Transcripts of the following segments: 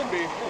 should be.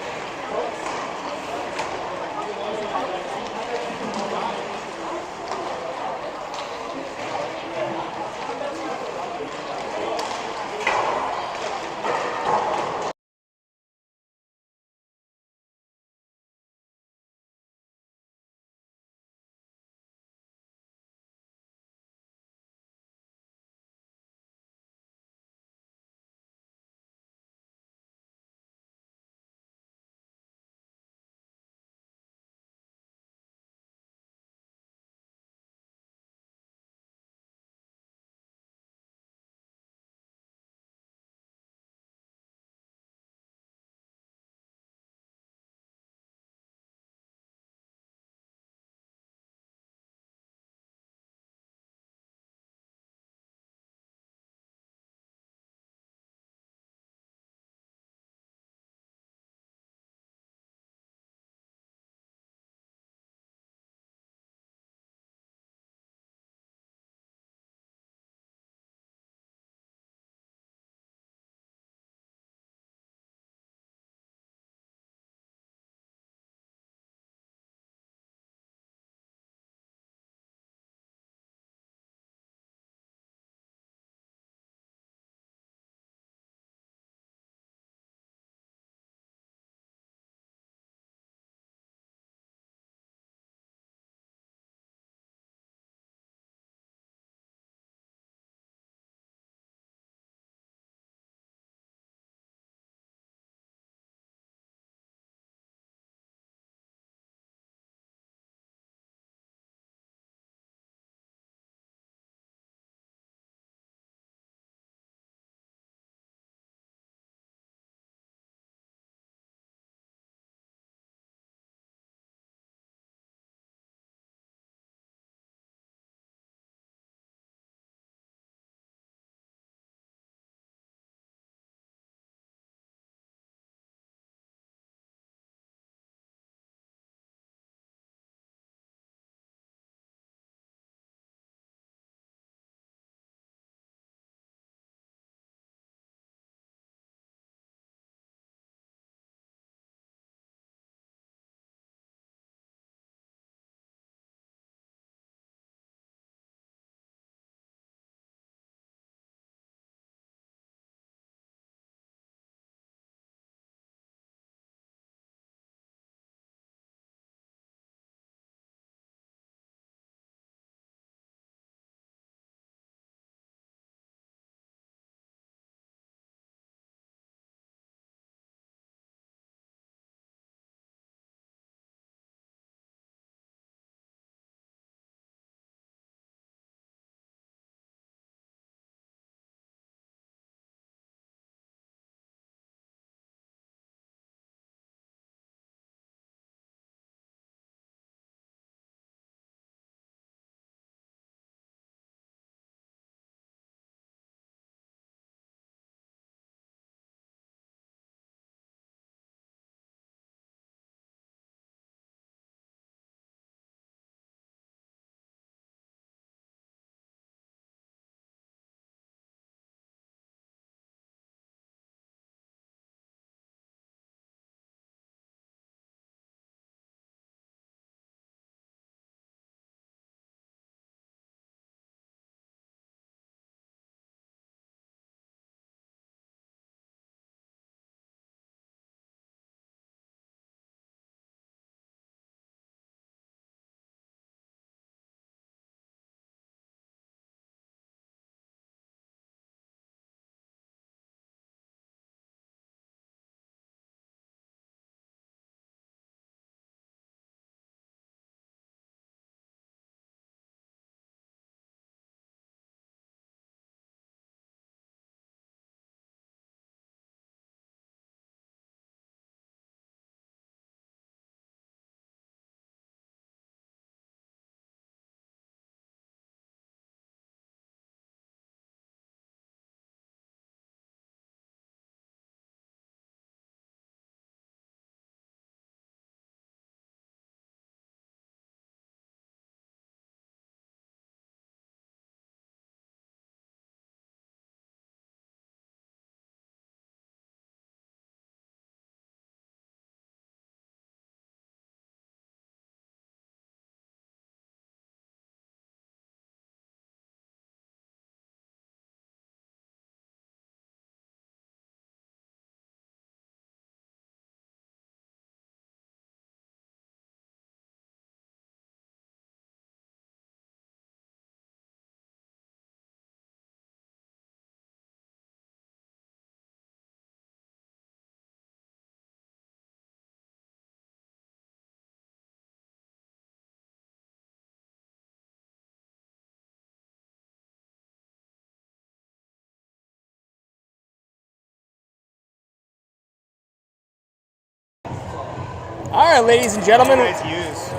All right, ladies and gentlemen. Nice use.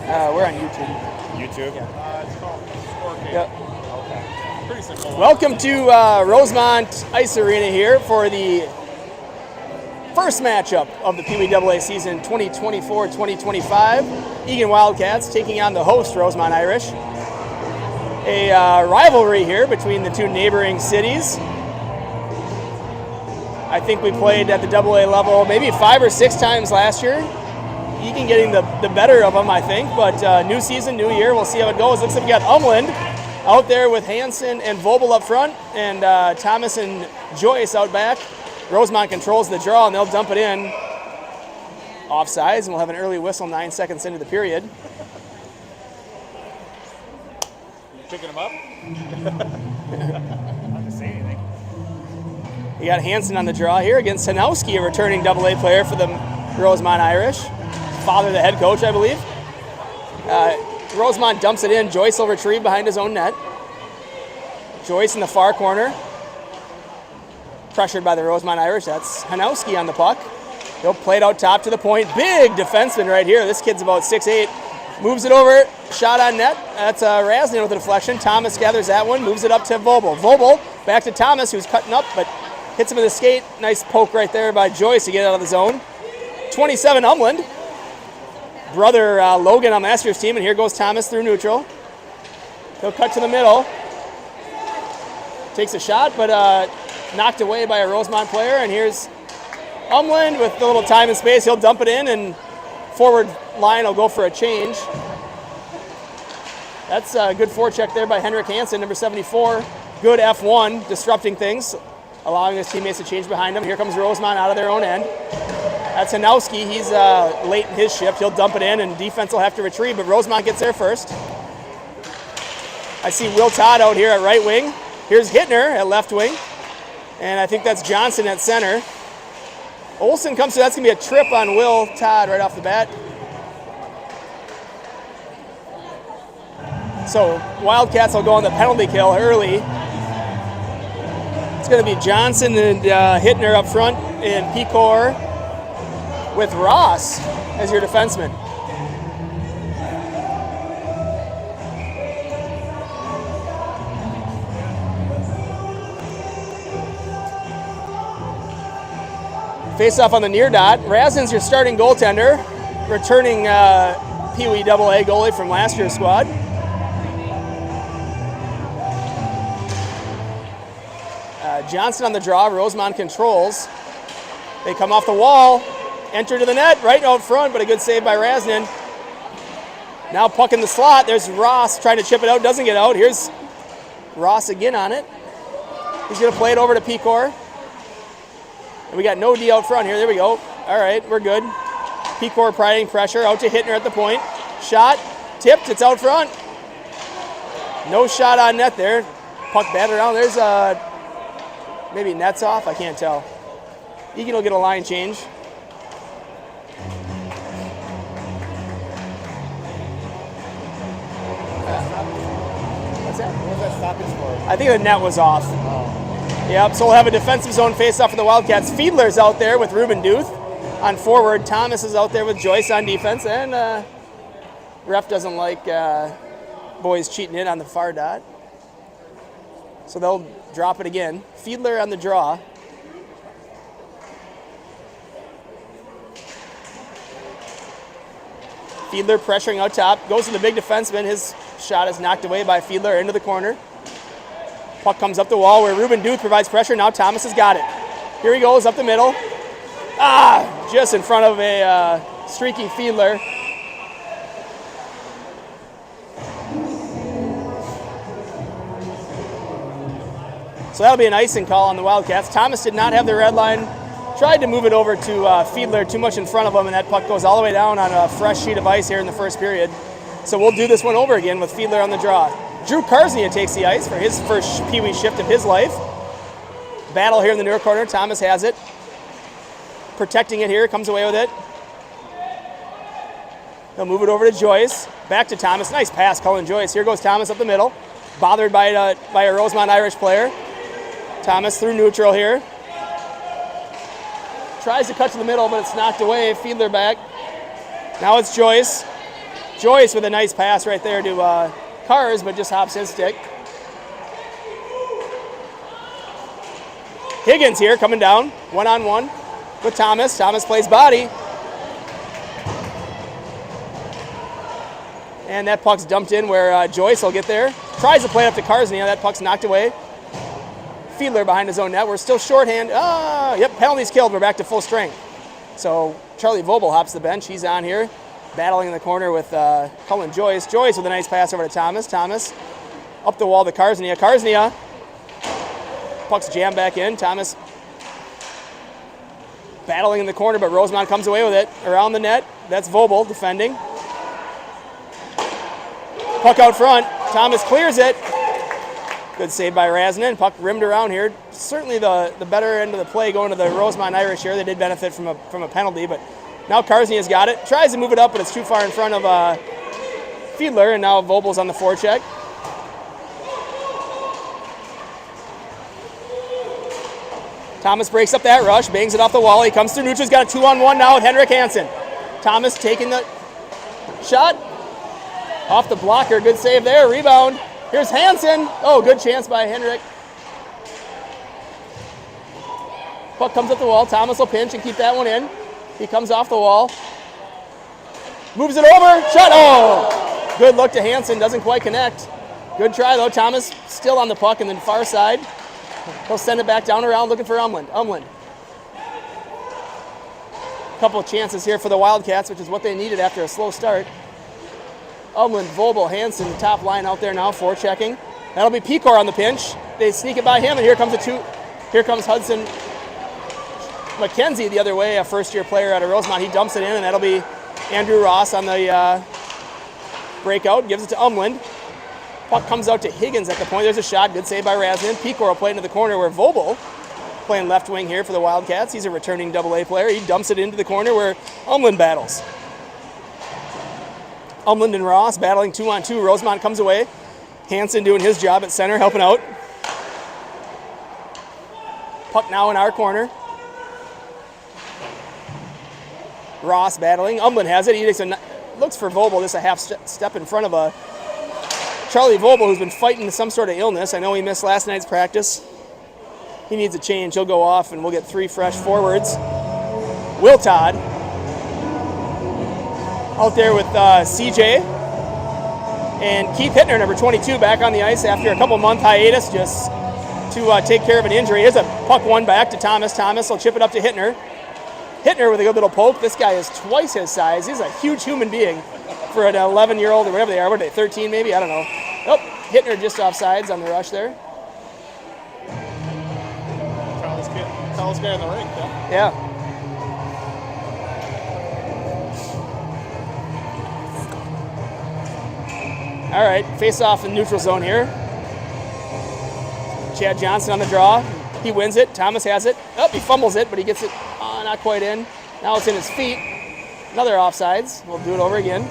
We're on YouTube. YouTube? Yeah. It's called Scorpion. Yep. Okay. Pretty simple. Welcome to Rosemount Ice Arena here for the first matchup of the PWAA season 2024-2025. Eagan Wildcats taking on the host Rosemount Irish. A rivalry here between the two neighboring cities. I think we played at the AA level maybe 5 or 6 times last year. Eagan getting the better of them, I think, but new season, new year, we'll see how it goes. Looks like we got Umland out there with Hansen and Vobel up front, and Thomas and Joyce out back. Rosemount controls the draw, and they'll dump it in offsides, and we'll have an early whistle 9 seconds into the period. You picking them up? Not to say anything. You got Hansen on the draw here against Hanowski, a returning AA player for the Rosemount Irish. Father, the head coach, I believe. Rosemount dumps it in. Joyce will retrieve behind his own net. Joyce in the far corner. Pressured by the Rosemount Irish. That's Hanowski on the puck. He'll play it out top to the point. Big defenseman right here. This kid's about 6'8". Moves it over. Shot on net. That's Rasnin with a deflection. Thomas gathers that one. Moves it up to Vobel. Vobel back to Thomas, who's cutting up, but hits him with a skate. Nice poke right there by Joyce to get out of the zone. 27 Umland. Brother Logan on Masters team, and here goes Thomas through neutral. He'll cut to the middle. Takes a shot, but knocked away by a Rosemount player, and here's Umland with a little time and space. He'll dump it in, and forward line will go for a change. That's a good forecheck there by Henrik Hansen, number 74. Good F1, disrupting things, allowing his teammates to change behind him. Here comes Rosemount out of their own end. That's Hanowski. He's late in his shift. He'll dump it in, and defense will have to retrieve, but Rosemount gets there first. I see Will Todd out here at right wing. Here's Hittner at left wing, and I think that's Johnson at center. Olsen comes through. That's going to be a trip on Will Todd right off the bat. So Wildcats will go on the penalty kill early. It's going to be Johnson and Hittner up front, and Pecor with Ross as your defenseman. Face off on the near dot. Rasnin's your starting goaltender, returning PWAA goalie from last year's squad. Johnson on the draw. Rosemount controls. They come off the wall. Enter to the net, right out front, but a good save by Rasnin. Now puck in the slot. There's Ross trying to chip it out, doesn't get out. Here's Ross again on it. He's going to play it over to Pecor. And we got no D out front here. There we go. All right, we're good. Pecor providing pressure out to Hittner at the point. Shot, tipped, it's out front. No shot on net there. Puck batted around. There's maybe net's off, I can't tell. Eagan will get a line change. I think the net was off. Oh. Yep, so we'll have a defensive zone face-off for the Wildcats. Fiedler's out there with Ruben Duth on forward. Thomas is out there with Joyce on defense. And ref doesn't like boys cheating in on the far dot. So they'll drop it again. Fiedler on the draw. Fiedler pressuring out top. Goes to the big defenseman. His shot is knocked away by Fiedler into the corner. Puck comes up the wall where Ruben Duth provides pressure. Now Thomas has got it. Here he goes up the middle. Just in front of a streaky Fiedler. So that'll be an icing call on the Wildcats. Thomas did not have the red line. Tried to move it over to Fiedler, too much in front of him, and that puck goes all the way down on a fresh sheet of ice here in the first period. So we'll do this one over again with Fiedler on the draw. Drew Karsnia takes the ice for his first Pee-wee shift of his life. Battle here in the near corner. Thomas has it. Protecting it here, comes away with it. He'll move it over to Joyce. Back to Thomas. Nice pass, Cullen Joyce. Here goes Thomas up the middle. Bothered by a Rosemount Irish player. Thomas through neutral here. Tries to cut to the middle, but it's knocked away. Fiedler back. Now it's Joyce. Joyce with a nice pass right there to Cars, but just hops his stick. Higgins here coming down, one-on-one with Thomas. Thomas plays body. And that puck's dumped in where Joyce will get there. Tries to play it up to Karsnia. That puck's knocked away. Fiedler behind his own net. We're still shorthand. Yep, penalty's killed. We're back to full strength. So Charlie Vobel hops the bench. He's on here, battling in the corner with Cullen Joyce. Joyce with a nice pass over to Thomas. Thomas up the wall to Karsnia. Karsnia. Puck's jammed back in. Thomas battling in the corner, but Rosemount comes away with it. Around the net. That's Vobel defending. Puck out front. Thomas clears it. Good save by Razanen. Puck rimmed around here. Certainly the better end of the play going to the Rosemount Irish here. They did benefit from a penalty, but now Karsnia's got it. Tries to move it up, but it's too far in front of Fiedler, and now Vobel's on the forecheck. Thomas breaks up that rush, bangs it off the wall. He comes through neutral. He's got a 2-on-1 now with Henrik Hansen. Thomas taking the shot off the blocker. Good save there. Rebound. Here's Hansen. Oh, good chance by Henrik. Puck comes up the wall. Thomas will pinch and keep that one in. He comes off the wall. Moves it over. Shot. Oh, good look to Hansen. Doesn't quite connect. Good try, though. Thomas still on the puck and then far side. He'll send it back down around looking for Umland. Couple of chances here for the Wildcats, which is what they needed after a slow start. Umland, Vobel, Hansen, the top line out there now, forechecking. That'll be Pecor on the pinch. They sneak it by him, and here comes Hudson McKenzie the other way, a first-year player out of Rosemount. He dumps it in, and that'll be Andrew Ross on the breakout. Gives it to Umland. Puck comes out to Higgins at the point. There's a shot. Good save by Razanen. Pecor will play into the corner where Vobel, playing left wing here for the Wildcats. He's a returning AA player. He dumps it into the corner where Umland battles. Umland and Ross battling 2-on-2. Rosemount comes away. Hansen doing his job at center, helping out. Puck now in our corner. Ross battling. Umland has it. He looks for Vobel, just a half step in front of Charlie Vobel, who's been fighting some sort of illness. I know he missed last night's practice. He needs a change. He'll go off, and we'll get 3 fresh forwards. Will Todd out there with CJ. And Keith Hittner, number 22, back on the ice after a couple-month hiatus just to take care of an injury. Here's a puck one back to Thomas. Thomas will chip it up to Hittner. Hittner with a good little poke. This guy is twice his size. He's a huge human being for an 11-year-old or whatever they are. What are they, 13 maybe? I don't know. Oh, Hittner just offsides on the rush there. Tallest guy in the rink, yeah. All right, face off in neutral zone here. Chad Johnson on the draw. He wins it. Thomas has it. Oh, he fumbles it, but he gets it not quite in. Now it's in his feet. Another offsides. We'll do it over again.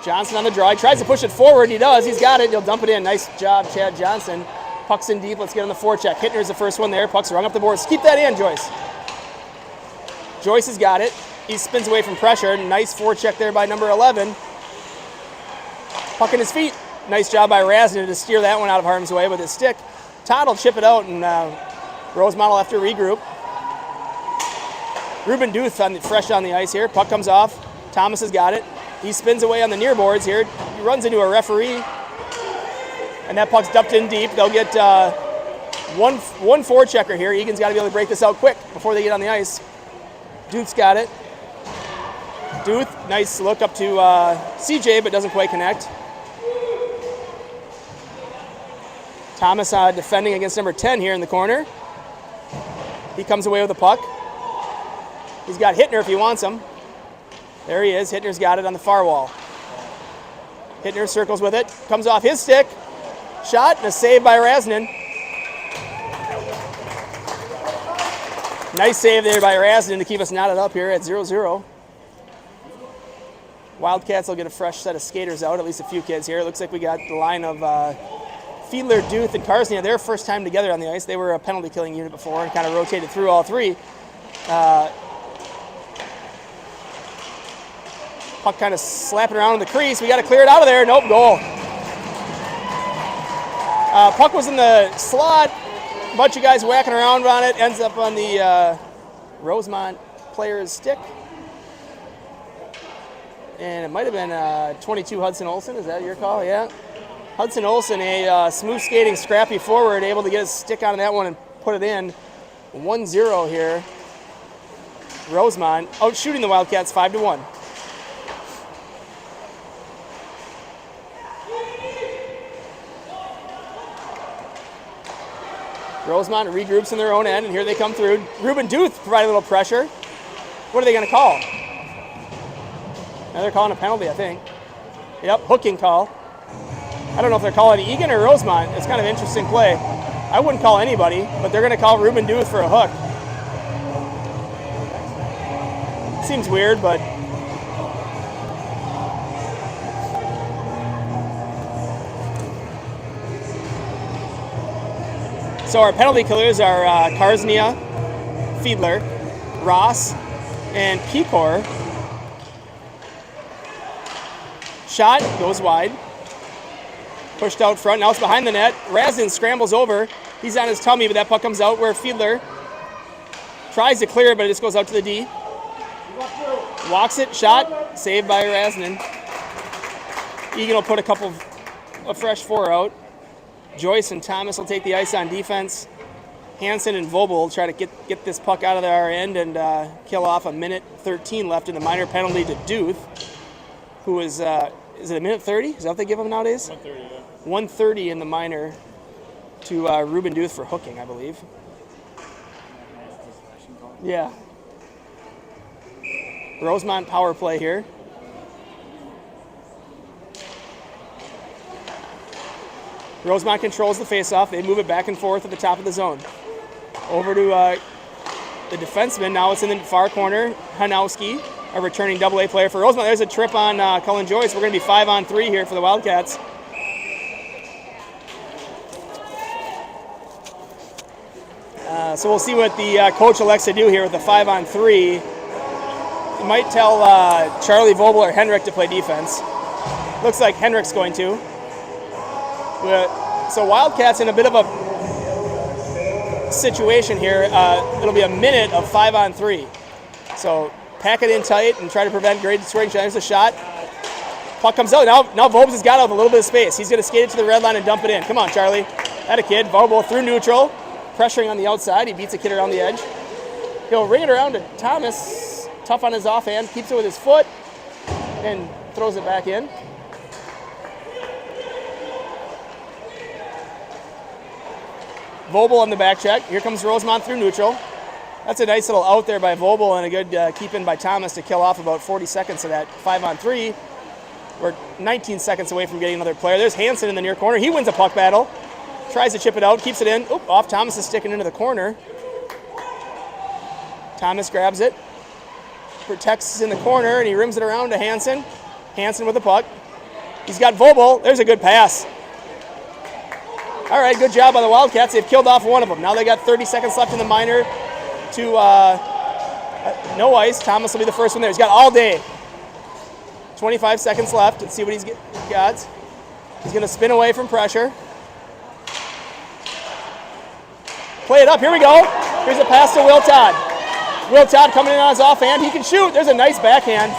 Johnson on the draw. He tries to push it forward. He does. He's got it. He'll dump it in. Nice job, Chad Johnson. Puck's in deep. Let's get on the forecheck. Hittner's the first one there. Puck's rung up the boards. Keep that in, Joyce. Joyce has got it. He spins away from pressure. Nice forecheck there by number 11. Puck in his feet. Nice job by Razanen to steer that one out of harm's way with his stick. Todd will chip it out, and Rosemount will have to regroup. Ruben Duth fresh on the ice here. Puck comes off. Thomas has got it. He spins away on the near boards here. He runs into a referee. And that puck's dumped in deep. They'll get one forechecker here. Egan's got to be able to break this out quick before they get on the ice. Duth's got it. Duth, nice look up to CJ, but doesn't quite connect. Thomas defending against number 10 here in the corner. He comes away with the puck. He's got Hittner if he wants him. There he is. Hittner's got it on the far wall. Hittner circles with it. Comes off his stick. Shot and a save by Razanen. Nice save there by Razanen to keep us knotted up here at 0-0. Wildcats will get a fresh set of skaters out, at least a few kids here. It looks like we got the line of Fiedler, Duth, and Karsnia. Their first time together on the ice. They were a penalty killing unit before and kind of rotated through all three. Puck kind of slapping around in the crease. We got to clear it out of there. Nope, goal. Puck was in the slot. A bunch of guys whacking around on it. Ends up on the Rosemount player's stick. And it might have been 22 Hudson Olsen. Is that your call? Yeah. Hudson Olsen, a smooth skating, scrappy forward, able to get his stick on that one and put it in. 1-0 here. Rosemount out shooting the Wildcats 5-1. Rosemount regroups in their own end, and here they come through. Ruben Duth provided a little pressure. What are they going to call? Now they're calling a penalty, I think. Yep, hooking call. I don't know if they're calling Eagan or Rosemount. It's kind of an interesting play. I wouldn't call anybody, but they're going to call Ruben Duth for a hook. Seems weird, but so our penalty killers are Karsnia, Fiedler, Ross, and Pecor. Shot goes wide. Pushed out front. Now it's behind the net. Razin scrambles over. He's on his tummy, but that puck comes out where Fiedler tries to clear it, but it just goes out to the D. Walks it. Shot. Saved by Razin. Eagan will put a fresh four out. Joyce and Thomas will take the ice on defense. Hansen and Vobel will try to get this puck out of our end and kill off a minute 13 left in the minor penalty to Duth, who is it a minute 30? Is that what they give him nowadays? 1:30, yeah. 1:30 in the minor to Ruben Duth for hooking, I believe. Yeah. Rosemount power play here. Rosemount controls the faceoff. They move it back and forth at the top of the zone. Over to the defenseman. Now it's in the far corner. Hanowski, a returning AA player for Rosemount. There's a trip on Cullen Joyce. We're going to be 5-on-3 here for the Wildcats. So we'll see what the coach elects to do here with the 5-on-3. He might tell Charlie Vobel or Henrik to play defense. Looks like Henrik's going to. So Wildcats in a bit of a situation here. It'll be a minute of 5-on-3. So pack it in tight and try to prevent great scoring. There's a shot. Puck comes out. Now Vobes has got out with a little bit of space. He's going to skate it to the red line and dump it in. Come on, Charlie. That a kid. Vobel through neutral. Pressuring on the outside. He beats a kid around the edge. He'll ring it around to Thomas. Tough on his offhand. Keeps it with his foot and throws it back in. Vobel on the back check. Here comes Rosemount through neutral. That's a nice little out there by Vobel and a good keep in by Thomas to kill off about 40 seconds of that 5-on-3. We're 19 seconds away from getting another player. There's Hansen in the near corner. He wins a puck battle. Tries to chip it out, keeps it in. Oop, off Thomas is sticking into the corner. Thomas grabs it. Protects in the corner and he rims it around to Hansen. Hansen with the puck. He's got Vobel. There's a good pass. All right, good job by the Wildcats. They've killed off one of them. Now they got 30 seconds left in the minor to no ice. Thomas will be the first one there. He's got all day. 25 seconds left. Let's see what he's got. He's going to spin away from pressure. Play it up. Here we go. Here's a pass to Will Todd. Will Todd coming in on his offhand. He can shoot. There's a nice backhand.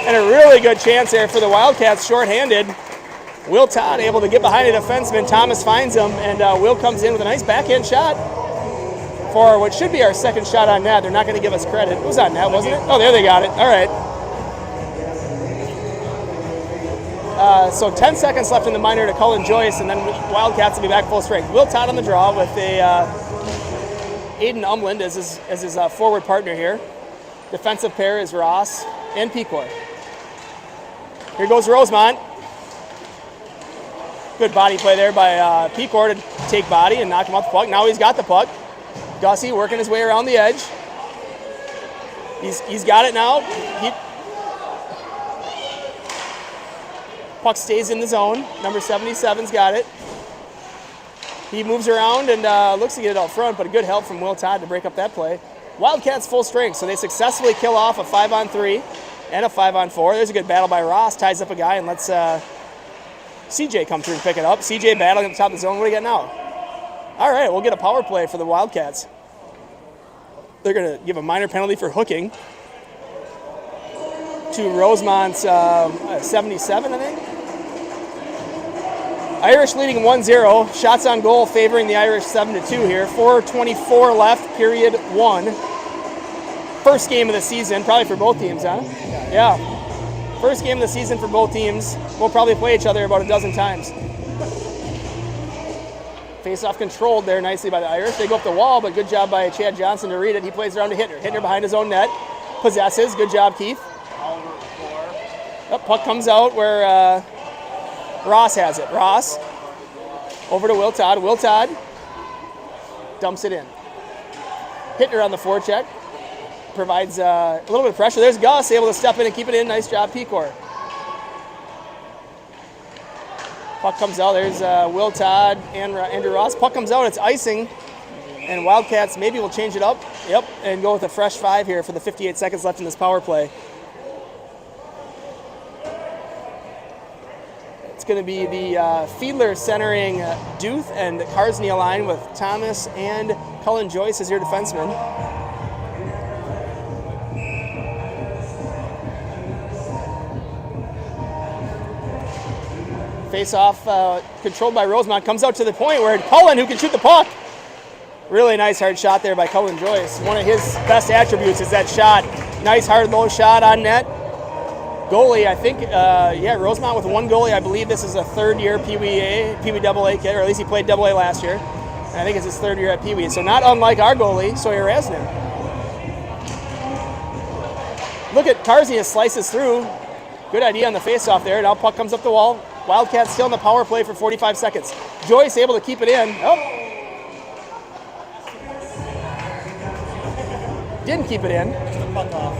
And a really good chance there for the Wildcats, shorthanded. Will Todd able to get behind a defenseman. Thomas finds him, and Will comes in with a nice backhand shot for what should be our second shot on net. They're not going to give us credit. It was on net, wasn't it? Oh, there they got it. All right. So 10 seconds left in the minor to Cullen Joyce, and then Wildcats will be back full strength. Will Todd on the draw with a Aiden Umland as his forward partner here. Defensive pair is Ross and Pecor. Here goes Rosemount. Good body play there by Pecor to take body and knock him off the puck. Now he's got the puck. Gussie working his way around the edge. He's got it now. Puck stays in the zone. Number 77's got it. He moves around and looks to get it out front, but a good help from Will Todd to break up that play. Wildcats full strength, so they successfully kill off a 5-on-3 and a 5-on-4. There's a good battle by Ross, ties up a guy, and lets CJ come through and pick it up. CJ battling at the top of the zone. What do we got now? All right, we'll get a power play for the Wildcats. They're going to give a minor penalty for hooking to Rosemont's 77, I think. Irish leading 1-0. Shots on goal favoring the Irish 7-2 here. 4:24 left, period 1. First game of the season, probably for both teams, huh? Yeah. First game of the season for both teams. We'll probably play each other about a dozen times. Face-off controlled there nicely by the Irish. They go up the wall, but good job by Chad Johnson to read it. He plays around to Hittner. Hittner behind his own net. Possesses. Good job, Keith. Puck comes out where Ross has it. Ross over to Will Todd. Will Todd dumps it in. Hittner on the forecheck. Provides a little bit of pressure. There's Gus able to step in and keep it in. Nice job, Pecor. Puck comes out. There's Will Todd and Andrew Ross. Puck comes out. It's icing. And Wildcats maybe will change it up. Yep, and go with a fresh 5 here for the 58 seconds left in this power play. It's going to be the Fiedler centering Duth and Carsney line with Thomas and Cullen Joyce as your defensemen. Face-off controlled by Rosemount. Comes out to the point where Cullen, who can shoot the puck. Really nice hard shot there by Cullen Joyce. One of his best attributes is that shot. Nice hard low shot on net. Goalie, I think, Rosemount with one goalie. I believe this is a third-year PWAA kid, or at least he played AA last year. And I think it's his third year at Pee Wee. So not unlike our goalie, Sawyer Rasnin. Look at Carsney as slices through. Good idea on the face-off there. Now puck comes up the wall. Wildcats still in the power play for 45 seconds. Joyce able to keep it in. Oh. Didn't keep it in. Just a puck off.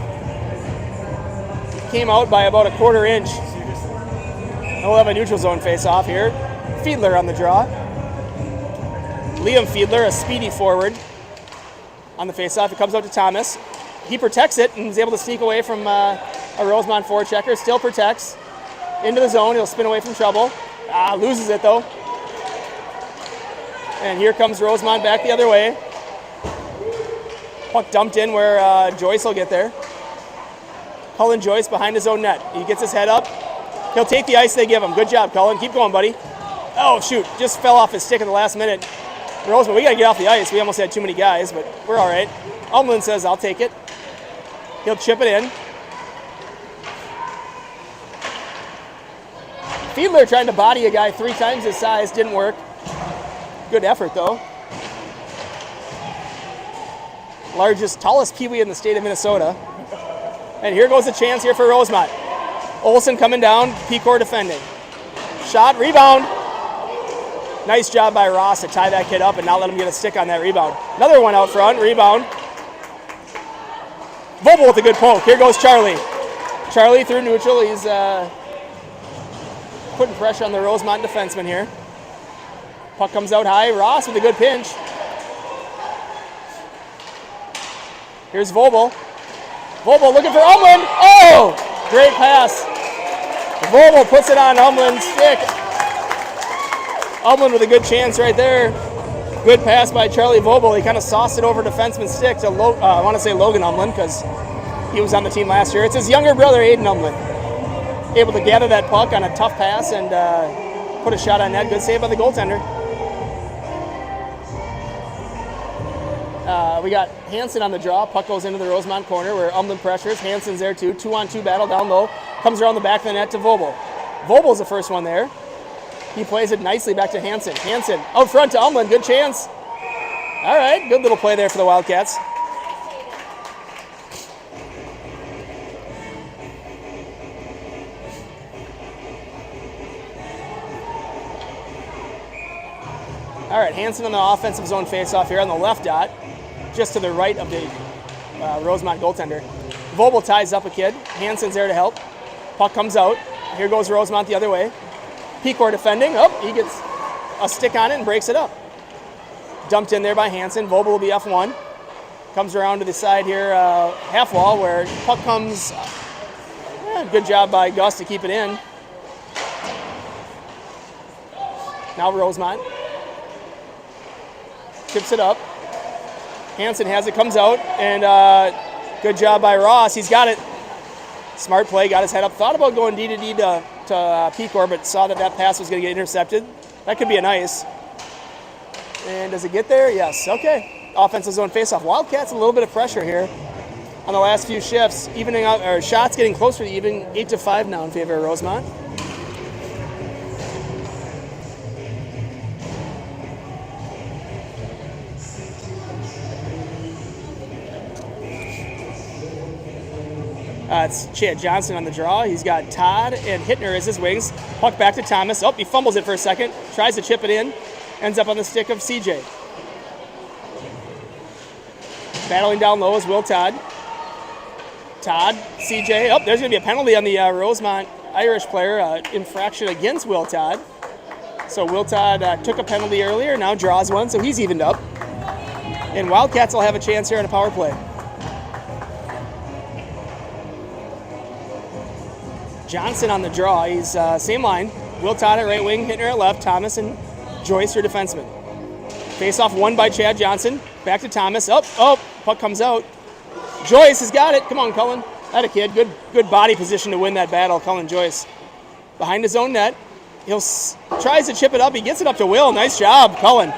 Came out by about a quarter inch. And we'll have a neutral zone face-off here. Fiedler on the draw. Liam Fiedler, a speedy forward. On the face-off, it comes out to Thomas. He protects it and is able to sneak away from a Rosemount forechecker. Still protects. Into the zone, he'll spin away from trouble. Loses it though. And here comes Rosemount back the other way. Puck dumped in where Joyce will get there. Cullen Joyce behind his own net. He gets his head up. He'll take the ice they give him. Good job, Cullen. Keep going, buddy. Oh, shoot. Just fell off his stick at the last minute. Rosemount, we got to get off the ice. We almost had too many guys, but we're all right. Umlin says, I'll take it. He'll chip it in. Fiedler trying to body a guy 3 times his size. Didn't work. Good effort, though. Largest, tallest peewee in the state of Minnesota. And here goes a chance here for Rosemount. Olsen coming down, Pecor defending. Shot, rebound. Nice job by Ross to tie that kid up and not let him get a stick on that rebound. Another one out front, rebound. Vobel with a good poke. Here goes Charlie. Charlie through neutral. He's putting pressure on the Rosemount defenseman here. Puck comes out high. Ross with a good pinch. Here's Vobel. Vobel looking for Umlin. Oh! Great pass. Vobel puts it on Umlin's stick. Umlin with a good chance right there. Good pass by Charlie Vobel. He kind of sauced it over defenseman's stick to, I want to say Logan Umlin because he was on the team last year. It's his younger brother, Aiden Umlin. Able to gather that puck on a tough pass and put a shot on net. Good save by the goaltender. We got Hansen on the draw. Puck goes into the Rosemount corner where Umlin pressures. Hansen's there too. 2-on-2 battle down low. Comes around the back of the net to Vobel. Vobel's the first one there. He plays it nicely back to Hansen. Hansen out front to Umlin. Good chance. All right. Good little play there for the Wildcats. All right, Hansen on the offensive zone face-off here on the left dot, just to the right of the Rosemount goaltender. Vobel ties up a kid. Hansen's there to help. Puck comes out. Here goes Rosemount the other way. Pecor defending. Oh, he gets a stick on it and breaks it up. Dumped in there by Hansen. Vogel will be F1. Comes around to the side here, half wall, where puck comes. Good job by Gus to keep it in. Now Rosemount. Tips it up. Hansen has it, comes out, and good job by Ross. He's got it. Smart play, got his head up. Thought about going D to D to Pecor, but saw that pass was going to get intercepted. That could be an ice. And does it get there? Yes. Okay. Offensive zone faceoff. Wildcats a little bit of pressure here on the last few shifts, evening out, or shots getting closer to even. 8-5 now in favor of Rosemount. It's Chad Johnson on the draw. He's got Todd and Hittner as his wings. Puck back to Thomas. Oh, he fumbles it for a second. Tries to chip it in. Ends up on the stick of CJ. Battling down low is Will Todd. Todd, CJ. Oh, there's going to be a penalty on the Rosemount Irish player. Infraction against Will Todd. So Will Todd took a penalty earlier, now draws one, so he's evened up. And Wildcats will have a chance here on a power play. Johnson on the draw. He's same line. Will Todd at right wing, Hittner at left. Thomas and Joyce, your defenseman. Face-off won by Chad Johnson. Back to Thomas. Oh, puck comes out. Joyce has got it. Come on, Cullen. That a kid. Good body position to win that battle, Cullen Joyce. Behind his own net. He'll tries to chip it up. He gets it up to Will. Nice job, Cullen.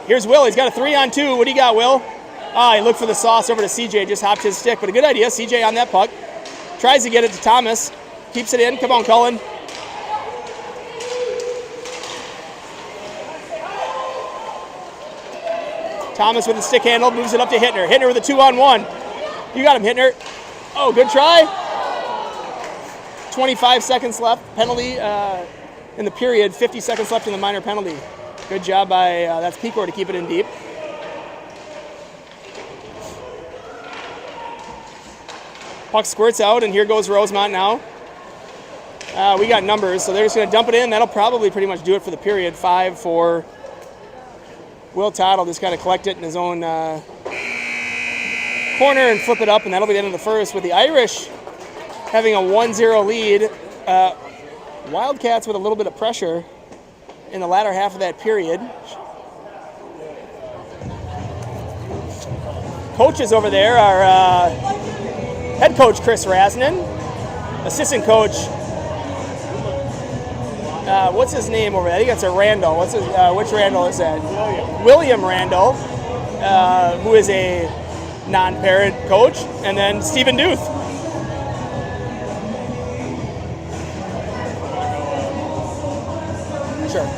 Here's Will. He's got a 3-on-2. What do you got, Will? He looked for the sauce over to CJ. Just hopped his stick, but a good idea. CJ on that puck. Tries to get it to Thomas. Keeps it in. Come on, Cullen. Thomas with the stick handle, moves it up to Hittner. Hittner with a 2-on-1. You got him, Hittner. Oh, good try. 25 seconds left. Penalty in the period. 50 seconds left in the minor penalty. Good job by, that's Pecor to keep it in deep. Puck squirts out, and here goes Rosemount now. We got numbers, so they're just going to dump it in. That'll probably pretty much do it for the period. 5 for Will Todd. Will just kind of collect it in his own corner and flip it up, and that'll be the end of the first with the Irish having a 1-0 lead. Wildcats with a little bit of pressure in the latter half of that period. Coaches over there are head coach Chris Rasnan, assistant coach, what's his name over there? I think that's a Randall. Which Randall is that? William Randall, who is a non-parent coach, and then Stephen Duth. Sure.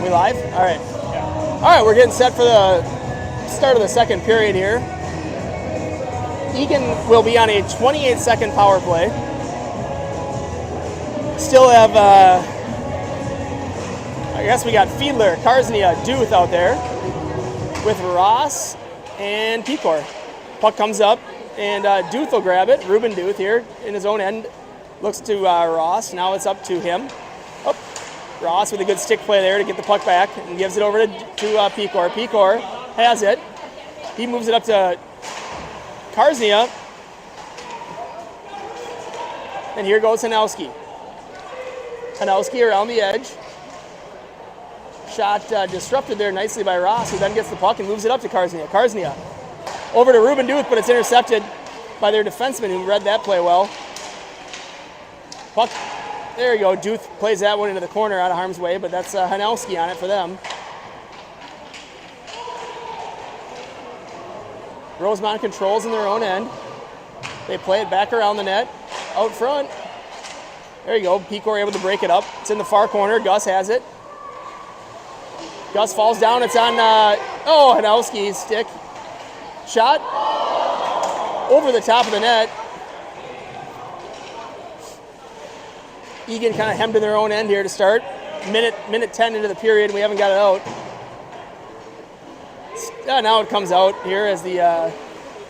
We live? All right. Yeah. All right, we're getting set for the start of the second period here. Eagan will be on a 28-second power play. Still have, I guess we got Fiedler, Karsnia, Duth out there with Ross and Pecor. Puck comes up, and Duth will grab it. Ruben Duth here in his own end looks to Ross. Now it's up to him. Oh. Ross with a good stick play there to get the puck back and gives it over to Pecor. Pecor has it. He moves it up to Karsnia. And here goes Hanowski. Hanowski around the edge. Shot disrupted there nicely by Ross, who then gets the puck and moves it up to Karsnia. Karsnia over to Ruben Duth, but it's intercepted by their defenseman, who read that play well. Puck, there you go. Duth plays that one into the corner out of harm's way, but that's Hanowski on it for them. Rosemount controls in their own end. They play it back around the net, out front. There you go. Pecor able to break it up. It's in the far corner. Gus has it. Gus falls down. It's on, Hanowski's stick. Shot over the top of the net. Eagan kind of hemmed in their own end here to start. Minute 10 into the period. We haven't got it out. Now it comes out here as the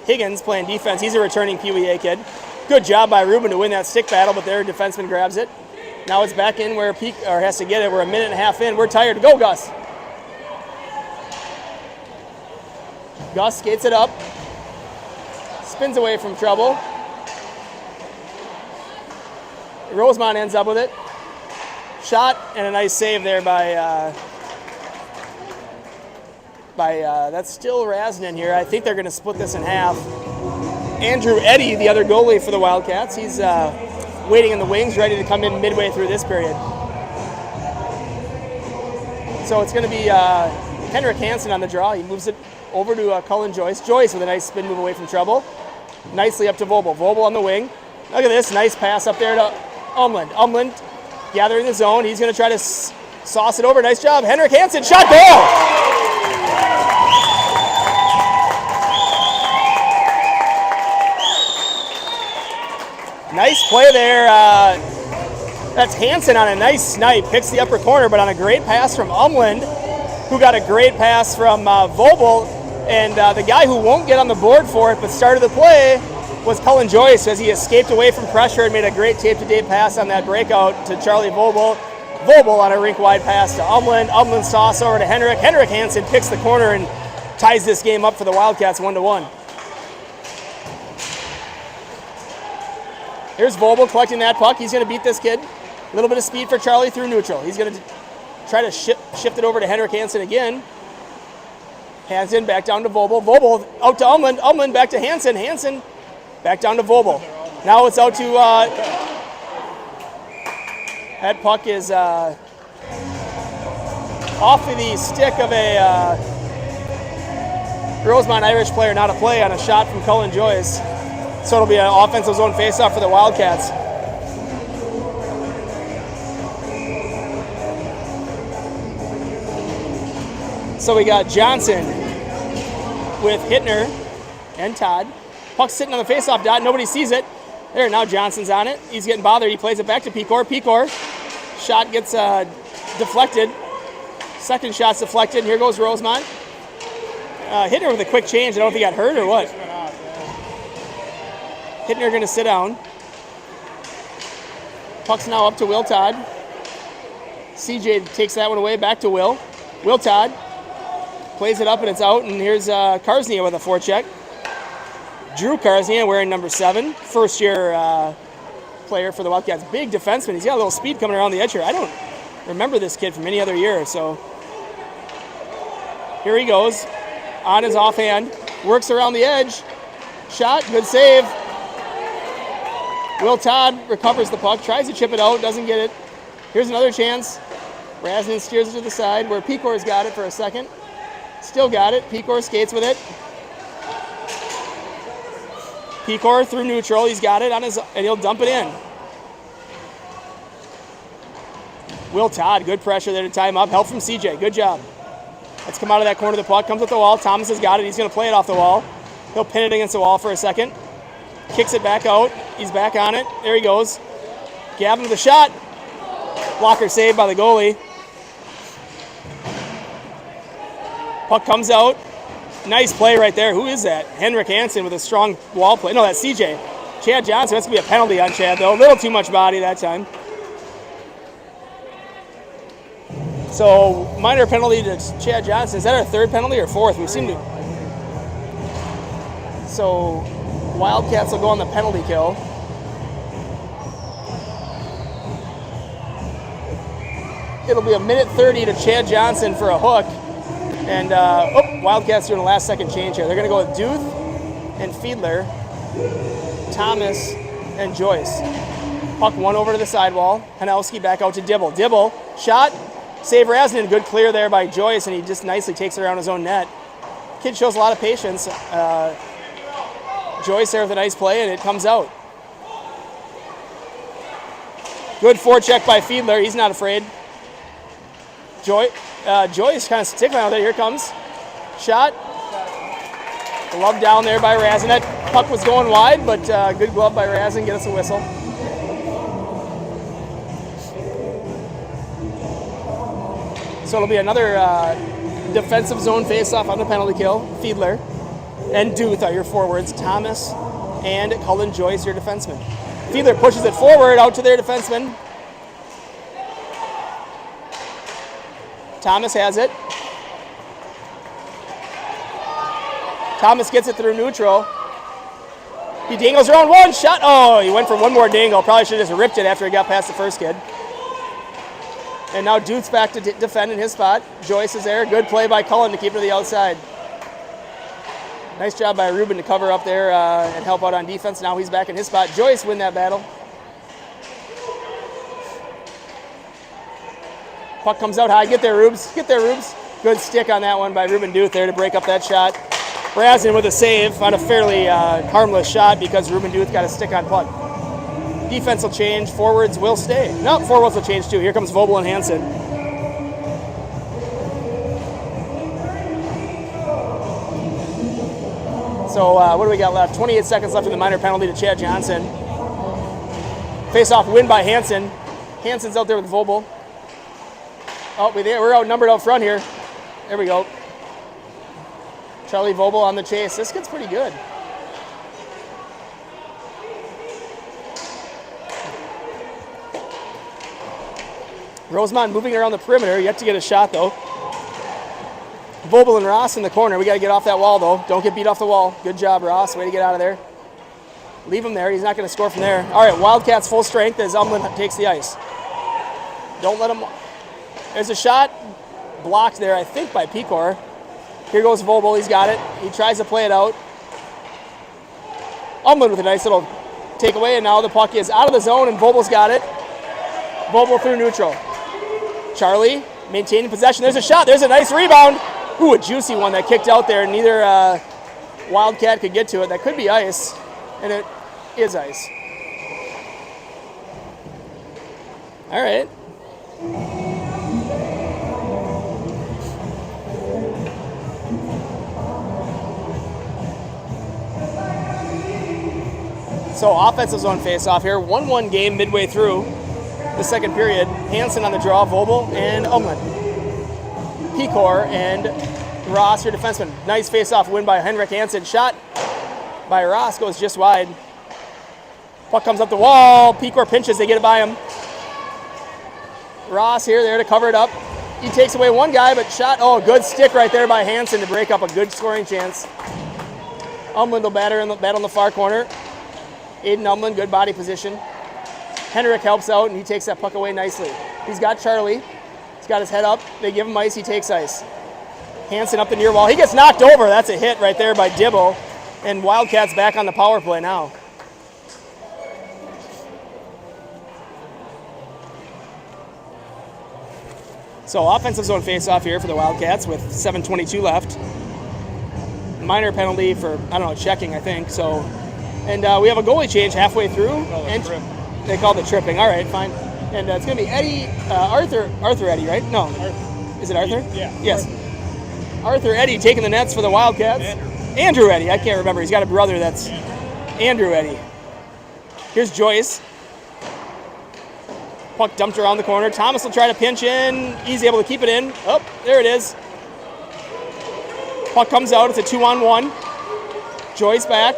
Higgins playing defense. He's a returning PWAA kid. Good job by Ruben to win that stick battle, but their defenseman grabs it. Now it's back in where has to get it. We're a minute and a half in. We're tired. Go, Gus. Gus skates it up. Spins away from trouble. Rosemount ends up with it. Shot and a nice save there by that's still Rasnin here. I think they're going to split this in half. Andrew Eddy, the other goalie for the Wildcats, he's waiting in the wings, ready to come in midway through this period. So it's going to be Henrik Hansen on the draw. He moves it over to Cullen Joyce. Joyce with a nice spin move away from trouble. Nicely up to Vobel. Vobel on the wing. Look at this, nice pass up there to Umland. Umland gathering the zone. He's going to try to sauce it over. Nice job. Henrik Hansen, shot, goal! Nice play there. That's Hansen on a nice snipe. Picks the upper corner, but on a great pass from Umland, who got a great pass from Vobel. And the guy who won't get on the board for it but started the play was Cullen Joyce, as he escaped away from pressure and made a great tape-to-tape pass on that breakout to Charlie Vobel. Vobel on a rink-wide pass to Umland. Umland sauce over to Henrik. Henrik Hansen picks the corner and ties this game up for the Wildcats 1-1. Here's Vobel collecting that puck. He's going to beat this kid. A little bit of speed for Charlie through neutral. He's going to try to shift it over to Henrik Hansen again. Hansen back down to Vobel. Vobel out to Umland. Umland back to Hansen. Hansen back down to Vobel. Now it's out to... that puck is off of the stick of a Rosemount Irish player, not a play, on a shot from Cullen Joyce. So it'll be an offensive zone faceoff for the Wildcats. So we got Johnson with Hittner and Todd. Puck's sitting on the faceoff dot. Nobody sees it. There, now Johnson's on it. He's getting bothered. He plays it back to Pecor. Pecor. Shot gets deflected. Second shot's deflected. Here goes Rosemount. Hittner with a quick change. I don't know if he got hurt or what. Hittner going to sit down. Puck's now up to Will Todd. CJ takes that one away, back to Will. Will Todd plays it up and it's out, and here's Karsnia with a forecheck. Drew Karsnia wearing number 7, first-year player for the Wildcats. Big defenseman. He's got a little speed coming around the edge here. I don't remember this kid from any other year, so here he goes. On his offhand, works around the edge. Shot, good save. Will Todd recovers the puck, tries to chip it out, doesn't get it. Here's another chance. Rasnin steers it to the side where Pecor's got it for a second. Still got it. Pecor skates with it. Pecor through neutral. He's got it on his, and he'll dump it in. Will Todd, good pressure there to tie him up. Help from CJ. Good job. Let's come out of that corner of the puck. Comes with the wall. Thomas has got it. He's going to play it off the wall. He'll pin it against the wall for a second. Kicks it back out. He's back on it. There he goes. Gavin with a shot. Blocker saved by the goalie. Puck comes out. Nice play right there. Who is that? Henrik Hansen with a strong wall play. No, that's CJ. Chad Johnson. That's going to be a penalty on Chad, though. A little too much body that time. So, minor penalty to Chad Johnson. Is that our third penalty or fourth? We seem to... So, Wildcats will go on the penalty kill. It'll be a minute 30 to Chad Johnson for a hook. And Wildcats doing a last second change here. They're going to go with Duth and Fiedler, Thomas and Joyce. Puck one over to the sidewall. Hanowski back out to Dibble. Dibble, shot, save Rasnin. Good clear there by Joyce, and he just nicely takes it around his own net. Kid shows a lot of patience. Joyce there with a nice play, and it comes out. Good forecheck by Fiedler. He's not afraid. Joyce kind of sticking out there. Here comes. Shot. Glove down there by Razin. That puck was going wide, but good glove by Razin. Get us a whistle. So it'll be another defensive zone face-off on the penalty kill. Fiedler and Duth are your forwards. Thomas and Cullen Joyce, your defenseman. Fiedler pushes it forward out to their defenseman. Thomas has it. Thomas gets it through neutral. He dangles around one shot. Oh, he went for one more dangle. Probably should have just ripped it after he got past the first kid. And now Duth's back to defend in his spot. Joyce is there. Good play by Cullen to keep it to the outside. Nice job by Ruben to cover up there and help out on defense. Now he's back in his spot. Joyce win that battle. Puck comes out high. Get there, Rubes. Get there, Rubes. Good stick on that one by Ruben Duth there to break up that shot. Razin with a save on a fairly harmless shot because Ruben Duth got a stick on puck. Defense will change. Forwards will stay. No, forwards will change too. Here comes Vogel and Hansen. So what do we got left? 28 seconds left in the minor penalty to Chad Johnson. Face-off win by Hansen. Hansen's out there with Vogel. Oh, we're outnumbered out front here. There we go. Charlie Vogel on the chase. This kid's pretty good. Rosemount moving around the perimeter. Yet to get a shot, though. Vogel and Ross in the corner. We got to get off that wall, though. Don't get beat off the wall. Good job, Ross. Way to get out of there. Leave him there. He's not going to score from there. All right, Wildcats full strength as Umland takes the ice. Don't let him... There's a shot blocked there, I think, by Pecor. Here goes Vogel. He's got it. He tries to play it out. Umland with a nice little takeaway, and now the puck is out of the zone, and Vogel's got it. Vogel through neutral. Charlie maintaining possession. There's a shot. There's a nice rebound. Ooh, a juicy one that kicked out there. Neither Wildcat could get to it. That could be ice, and it is ice. All right. So offensive zone face-off here. 1-1 game midway through the second period. Hansen on the draw, Vogel and Umland. Pecor and Ross, your defenseman. Nice face-off win by Henrik Hansen. Shot by Ross goes just wide. Puck comes up the wall. Pecor pinches. They get it by him. Ross here, there to cover it up. He takes away one guy, but shot. Oh, good stick right there by Hansen to break up a good scoring chance. Umland will battle in the far corner. Aiden Umland, good body position. Henrik helps out, and he takes that puck away nicely. He's got Charlie. He's got his head up. They give him ice. He takes ice. Hansen up the near wall. He gets knocked over. That's a hit right there by Dibble. And Wildcats back on the power play now. So offensive zone face-off here for the Wildcats with 7:22 left. Minor penalty for, I don't know, checking, I think. So, and we have a goalie change halfway through. They called it tripping. All right, fine. And it's going to be Arthur Eddy, right? No. Arthur. Is it Arthur? Yeah. Yes. Arthur Eddy taking the nets for the Wildcats. Andrew Eddy. I can't remember. He's got a brother that's Andrew Eddy. Here's Joyce. Puck dumped around the corner. Thomas will try to pinch in. He's able to keep it in. Oh, there it is. Puck comes out. It's a 2-on-1. Joyce back.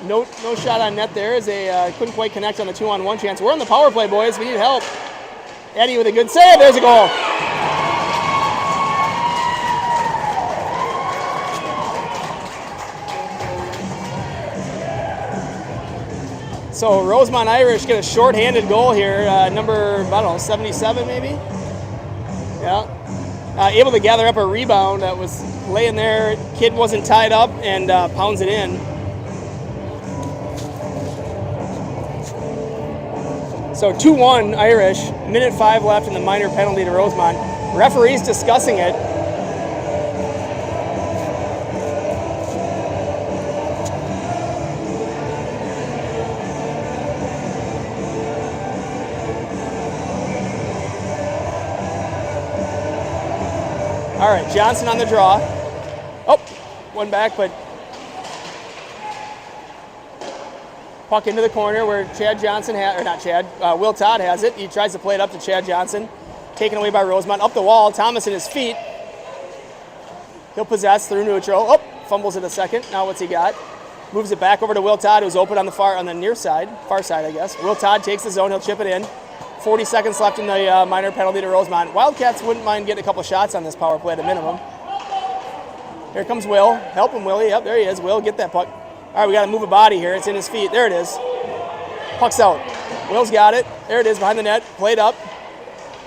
No shot on net there as they couldn't quite connect on the 2-on-1 chance. We're on the power play, boys. We need help. Eddy with a good save. There's a goal. So Rosemount Irish get a short-handed goal here, number, I don't know, 77 maybe? Yeah. Able to gather up a rebound that was laying there. Kid wasn't tied up and pounds it in. So 2-1 Irish, minute 5 left in the minor penalty to Rosemount. Referee's discussing it. All right, Johnson on the draw. Oh, one back, but puck into the corner where Chad Johnson or not Chad, Will Todd has it. He tries to play it up to Chad Johnson. Taken away by Rosemount. Up the wall, Thomas in his feet. He'll possess through neutral. Oh, fumbles it a second. Now what's he got? Moves it back over to Will Todd, who's open on the near side, far side, I guess. Will Todd takes the zone. He'll chip it in. 40 seconds left in the minor penalty to Rosemount. Wildcats wouldn't mind getting a couple shots on this power play at a minimum. Here comes Will. Help him, Willie. Yep, there he is. Will, get that puck. All right, we got to move a body here. It's in his feet. There it is. Puck's out. Will's got it. There it is behind the net. Played up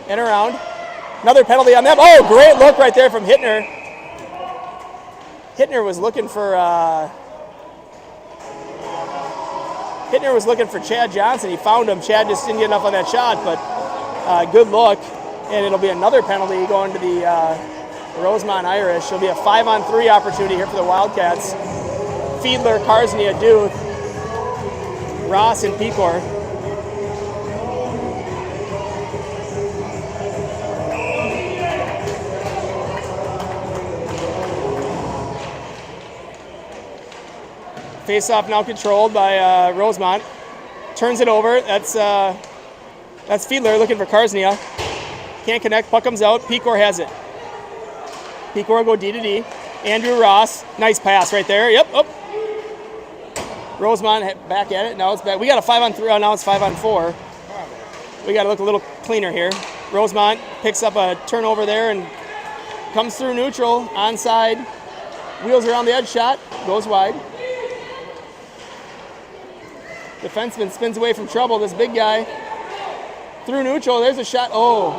and around. Another penalty on them. Oh, great look right there from Hittner. Hittner was looking for Chad Johnson. He found him. Chad just didn't get enough on that shot, but good look. And it'll be another penalty going to the Rosemount Irish. It'll be a 5-on-3 opportunity here for the Wildcats. Fiedler, Karsnia, Duth, Ross, and Pecor. Face-off now controlled by Rosemount. Turns it over. That's Fiedler looking for Karsnia. Can't connect. Puck comes out. Pecor has it. Pecor will go D to D. Andrew Ross. Nice pass right there. Yep. Oh. Rosemount back at it. Now it's back. We got a 5-on-3. Oh, now it's 5-on-4. We got to look a little cleaner here. Rosemount picks up a turnover there and comes through neutral. Onside. Wheels around the edge. Shot. Goes wide. Defenseman spins away from trouble. This big guy through neutral. There's a shot. Oh,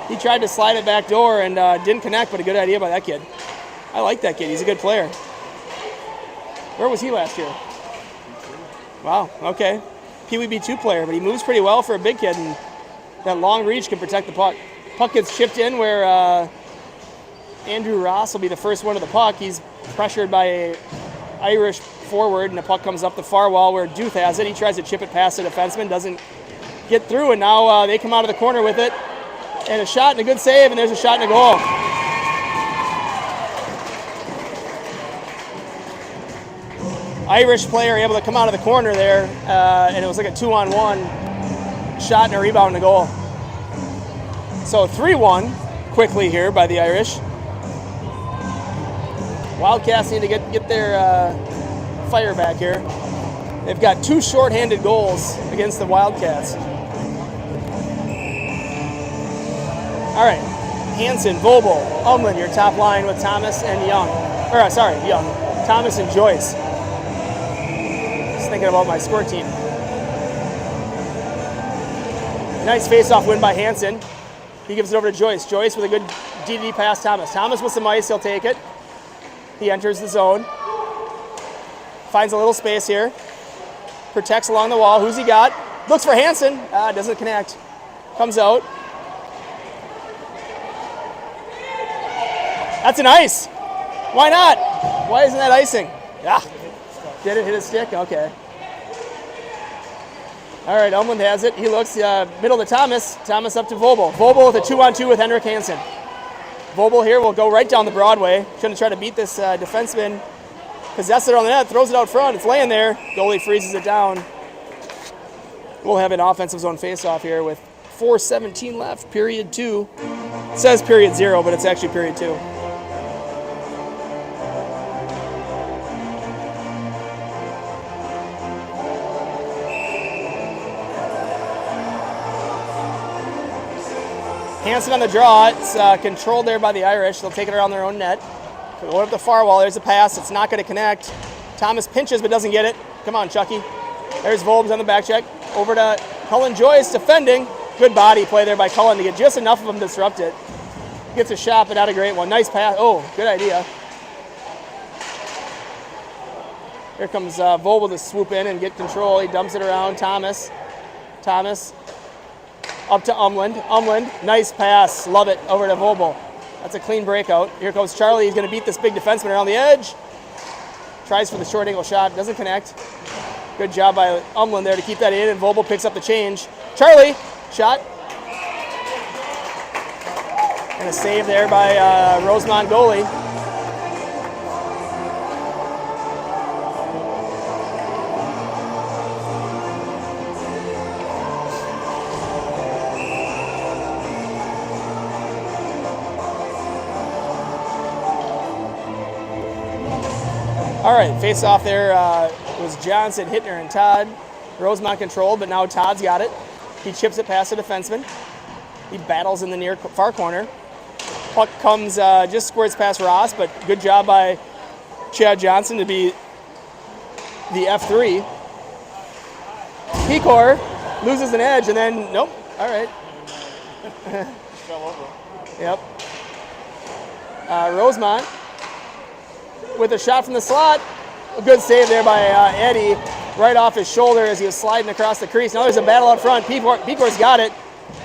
he tried to slide it back door and didn't connect, but a good idea by that kid. I like that kid. He's a good player. Where was he last year? Wow, okay. PWB2 player, but he moves pretty well for a big kid, and that long reach can protect the puck. Puck gets chipped in where Andrew Ross will be the first one to the puck. He's pressured by a Irish forward, and the puck comes up the far wall where Duth has it. He tries to chip it past the defenseman, doesn't get through, and now they come out of the corner with it. And a shot and a good save, and there's a shot and a goal. Irish player able to come out of the corner there, and it was like a 2-on-1 shot and a rebound and a goal. So 3-1 quickly here by the Irish. Wildcats need to get their fire back here. They've got 2 shorthanded goals against the Wildcats. All right, Hansen, Vobel, Umland, your top line with Thomas and Young. Young. Thomas and Joyce. Just thinking about my score team. Nice face-off win by Hansen. He gives it over to Joyce. Joyce with a good DD pass, Thomas. Thomas with some ice, he'll take it. He enters the zone. Finds a little space here. Protects along the wall. Who's he got? Looks for Hansen. Doesn't connect. Comes out. That's an ice. Why not? Why isn't that icing? Yeah. Did it hit his stick? Okay. All right, Umland has it. He looks middle to Thomas. Thomas up to Vobel. Vobel with a 2-on-2 with Henrik Hansen. Vobel here will go right down the Broadway. Going to try to beat this defenseman. Possesses it on the net, throws it out front. It's laying there. Goalie freezes it down. We'll have an offensive zone faceoff here with 4:17 left, period 2. It says period 0, but it's actually period 2. Hansen on the draw. It's controlled there by the Irish. They'll take it around their own net. Going up the far wall. There's a pass. It's not going to connect. Thomas pinches but doesn't get it. Come on, Chucky. There's Volbs on the back check. Over to Cullen Joyce defending. Good body play there by Cullen to get just enough of him to disrupt it. Gets a shot, but not a great one. Nice pass. Oh, good idea. Here comes Volbel to swoop in and get control. He dumps it around. Thomas up to Umland. Nice pass. Love it. Over to Volbel. That's a clean breakout. Here comes Charlie. He's going to beat this big defenseman around the edge. Tries for the short angle shot. Doesn't connect. Good job by Umland there to keep that in, and Volbel picks up the change. Charlie, shot. And a save there by Rosemount goalie. All right, face off there was Johnson, Hittner, and Todd. Rosemount controlled, but now Todd's got it. He chips it past the defenseman. He battles in the near far corner. Puck comes, just squirts past Ross, but good job by Chad Johnson to be the F3. Pecor loses an edge, and then, nope, all right. Fell over. Yep. Rosemount with a shot from the slot. A good save there by Eddie, right off his shoulder as he was sliding across the crease. Now there's a battle out front. Pecor's got it.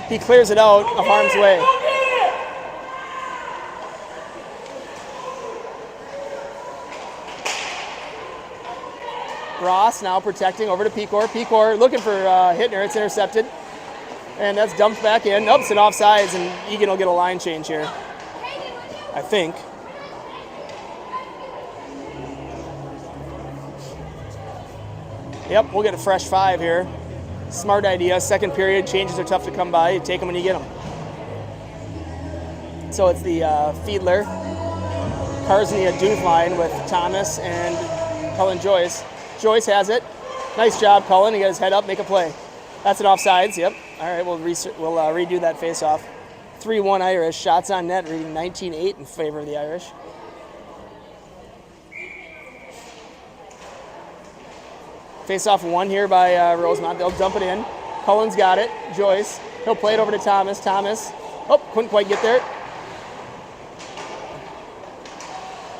He clears it out of harm's way. Ross now protecting over to Pecor. Pecor looking for Hittner. It's intercepted. And that's dumped back in. Nope, it's an offsides, and Eagan will get a line change here, I think. Yep, we'll get a fresh 5 here. Smart idea. Second period, changes are tough to come by. You take them when you get them. So it's the Fiedler, Karsnia Duth line with Thomas and Cullen Joyce. Joyce has it. Nice job, Cullen. He got his head up, make a play. That's an offsides. Yep. All right, we'll redo that face-off. 3-1 Irish. Shots on net, reading 19-8 in favor of the Irish. Face-off 1 here by Rosemount. They'll dump it in. Cullen's got it. Joyce. He'll play it over to Thomas. Thomas. Oh, couldn't quite get there.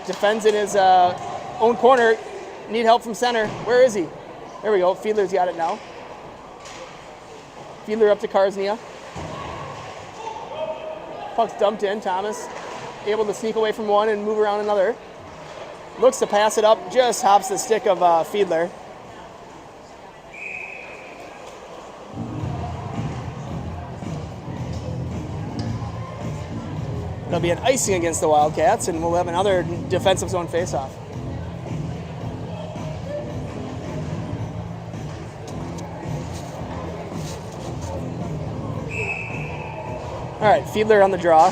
Defends in his own corner. Need help from center. Where is he? There we go. Fiedler's got it now. Fiedler up to Karsnia. Puck's dumped in. Thomas able to sneak away from one and move around another. Looks to pass it up. Just hops the stick of Fiedler. There'll be an icing against the Wildcats, and we'll have another defensive zone face-off. All right, Fiedler on the draw.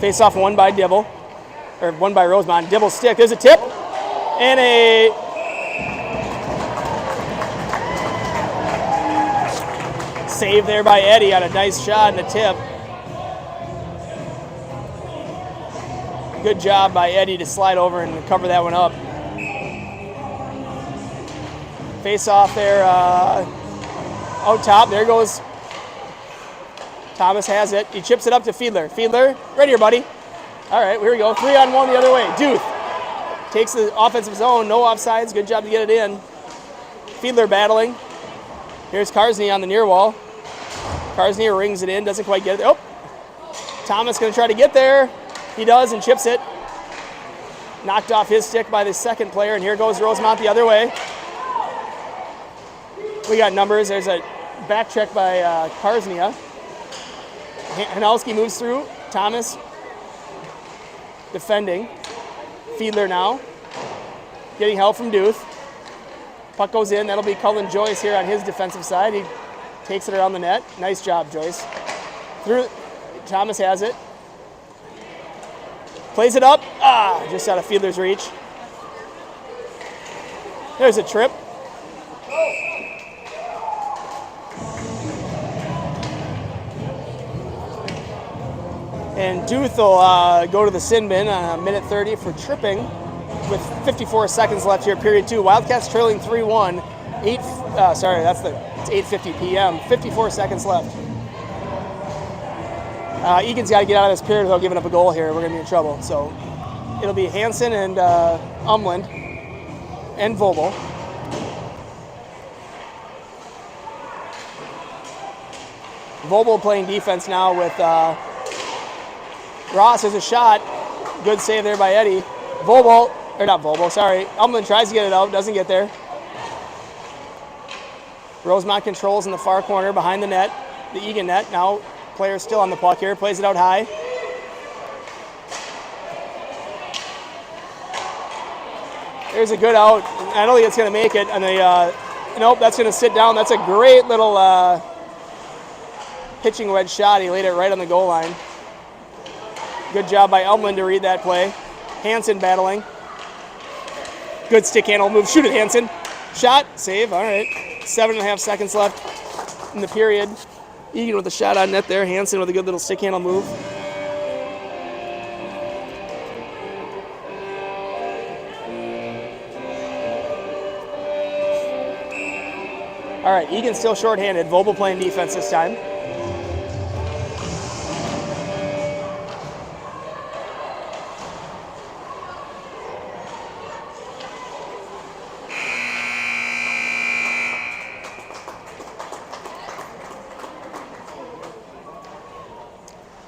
Face-off 1 by Dibble, or 1 by Rosemount. Dibble's stick. There's a tip, and a save there by Eddie on a nice shot and a tip. Good job by Eddie to slide over and cover that one up. Face off there out top. There goes Thomas has it. He chips it up to Fiedler. Fiedler, right here, buddy. All right, here we go. 3-on-1 the other way. Duth takes the offensive zone. No offsides. Good job to get it in. Fiedler battling. Here's Karsny on the near wall. Karsny rings it in. Doesn't quite get it. Oh, Thomas going to try to get there. He does and chips it. Knocked off his stick by the second player, and here goes Rosemount the other way. We got numbers. There's a back check by Karsnia. Hanowski moves through. Thomas defending. Fiedler now. Getting help from Duth. Puck goes in. That'll be Cullen Joyce here on his defensive side. He takes it around the net. Nice job, Joyce. Through. Thomas has it. Plays it up. Just out of Fiedler's reach. There's a trip. And Duth will go to the sin bin on a minute 30 for tripping with 54 seconds left here, period 2. Wildcats trailing 3-1. It's 8:50 p.m. 54 seconds left. Eagan's got to get out of this period without giving up a goal here. We're going to be in trouble. So it'll be Hansen and Umland and Vogel. Vogel playing defense now with Ross. There's a shot. Good save there by Eddie. Umland tries to get it out, doesn't get there. Rosemount controls in the far corner behind the net, the Eagan net. Now player still on the puck here, plays it out high. There's a good out. I don't think it's going to make it. And nope, that's going to sit down. That's a great little pitching wedge shot. He laid it right on the goal line. Good job by Umland to read that play. Hansen battling. Good stick handle move. Shoot it, Hansen. Shot, save. All right. 7.5 seconds left in the period. Eagan with a shot on net there. Hansen with a good little stick handle move. All right, Eagan still shorthanded. Vogel playing defense this time.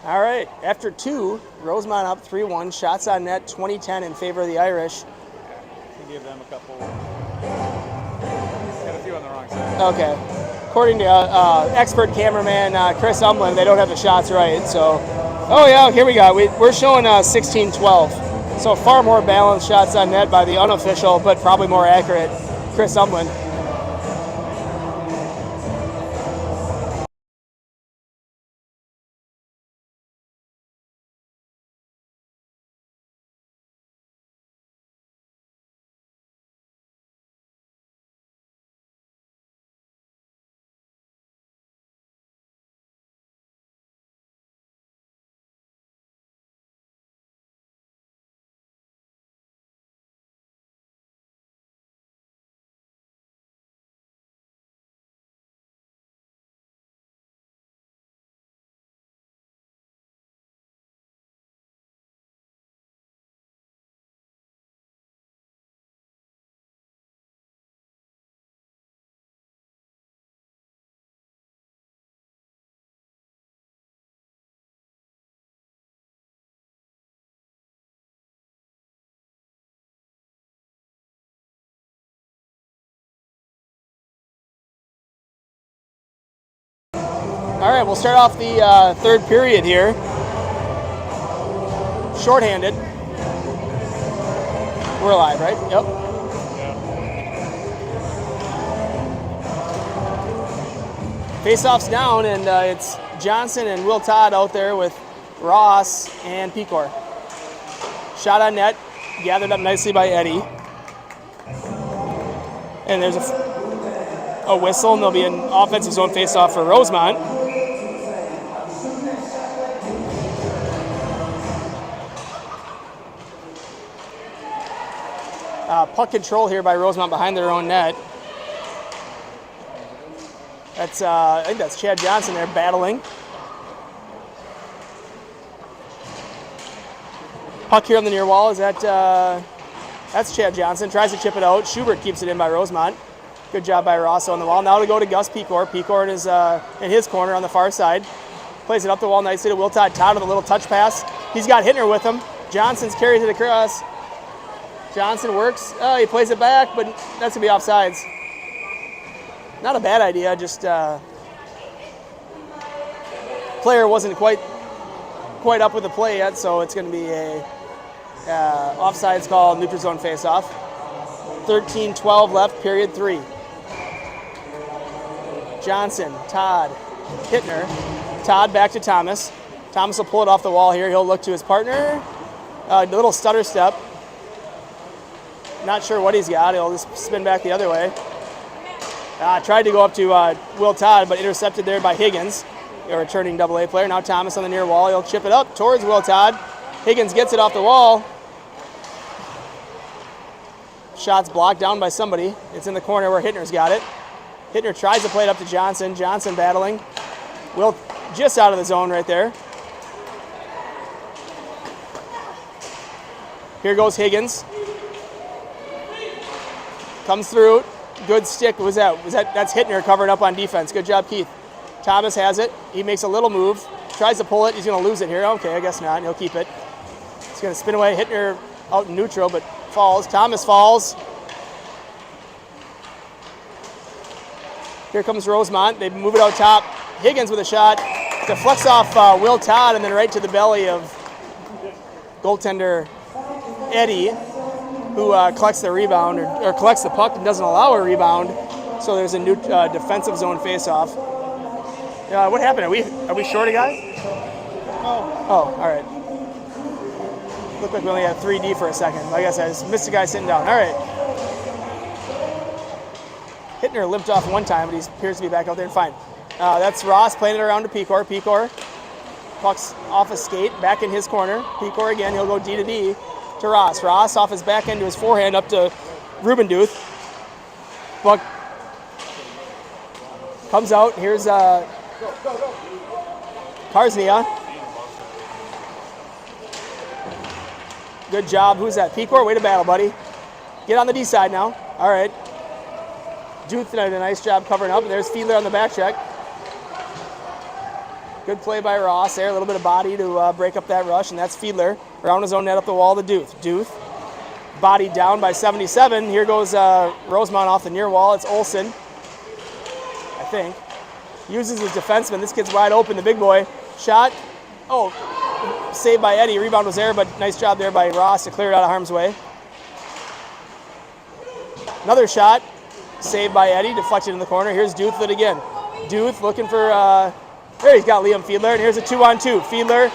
All right, after two, Rosemount up 3-1. Shots on net, 20-10 in favor of the Irish. Can give them a couple. Got a few on the wrong side. Okay. According to expert cameraman Chris Umland, they don't have the shots right. So, oh yeah, here we go. We're showing 16-12. So far more balanced shots on net by the unofficial, but probably more accurate Chris Umland. All right, we'll start off the third period here. Shorthanded. We're live, right? Yep. Face-off's down, and it's Johnson and Will Todd out there with Ross and Pecor. Shot on net, gathered up nicely by Eddie. And there's a whistle, and there'll be an offensive zone face-off for Rosemount. Puck control here by Rosemount behind their own net. That's I think that's Chad Johnson there battling. Puck here on the near wall. Is that that's Chad Johnson. Tries to chip it out. Schubert keeps it in by Rosemount. Good job by Rosso on the wall. Now to go to Gus Pecor. Pecor in his corner on the far side. Plays it up the wall nicely to Will Todd. Todd with a little touch pass. He's got Hittner with him. Johnson's carries it across. Johnson works. He plays it back, but that's going to be offsides. Not a bad idea, just player wasn't quite up with the play yet, so it's going to be a offsides call, neutral zone face-off. 13-12 left, period 3. Johnson, Todd, Hittner. Todd back to Thomas. Thomas will pull it off the wall here. He'll look to his partner. A little stutter step. Not sure what he's got. He'll just spin back the other way. Tried to go up to Will Todd, but intercepted there by Higgins, a returning AA player. Now Thomas on the near wall. He'll chip it up towards Will Todd. Higgins gets it off the wall. Shot's blocked down by somebody. It's in the corner where Hittner's got it. Hittner tries to play it up to Johnson. Johnson battling. Will just out of the zone right there. Here goes Higgins. Comes through. Good stick. That's Hittner covering up on defense. Good job, Keith. Thomas has it. He makes a little move. Tries to pull it. He's going to lose it here. Okay, I guess not. He'll keep it. He's going to spin away. Hittner out in neutral, but falls. Thomas falls. Here comes Rosemount. They move it out top. Higgins with a shot. Deflects off Will Todd and then right to the belly of goaltender Eddie, who collects the rebound or collects the puck and doesn't allow a rebound. So there's a new defensive zone faceoff. What happened? Are we short a guy? Oh, all right. Looked like we only had 3D for a second. I guess I just missed a guy sitting down. All right. Hittner limped off one time, but he appears to be back out there and fine. That's Ross playing it around to Pecor. Pecor, puck's off his skate, back in his corner. Pecor again, he'll go D to D to Ross. Ross off his back end to his forehand up to Rubenduth. Puck comes out. Here's Karsnia. Good job. Who's that? Pecor, way to battle, buddy. Get on the D side now. All right. Duth did a nice job covering up. There's Fiedler on the back check. Good play by Ross there. A little bit of body to break up that rush, and that's Fiedler. Around his own net up the wall to Duth. Duth, bodied down by 77. Here goes Rosemount off the near wall. It's Olsen, I think. Uses his defenseman. This kid's wide open, the big boy. Shot. Oh, saved by Eddie. Rebound was there, but nice job there by Ross to clear it out of harm's way. Another shot. Saved by Eddie, deflected in the corner. Here's Duth with it again. Duth looking for, there he's got Liam Fiedler, and here's a 2-on-2. Fiedler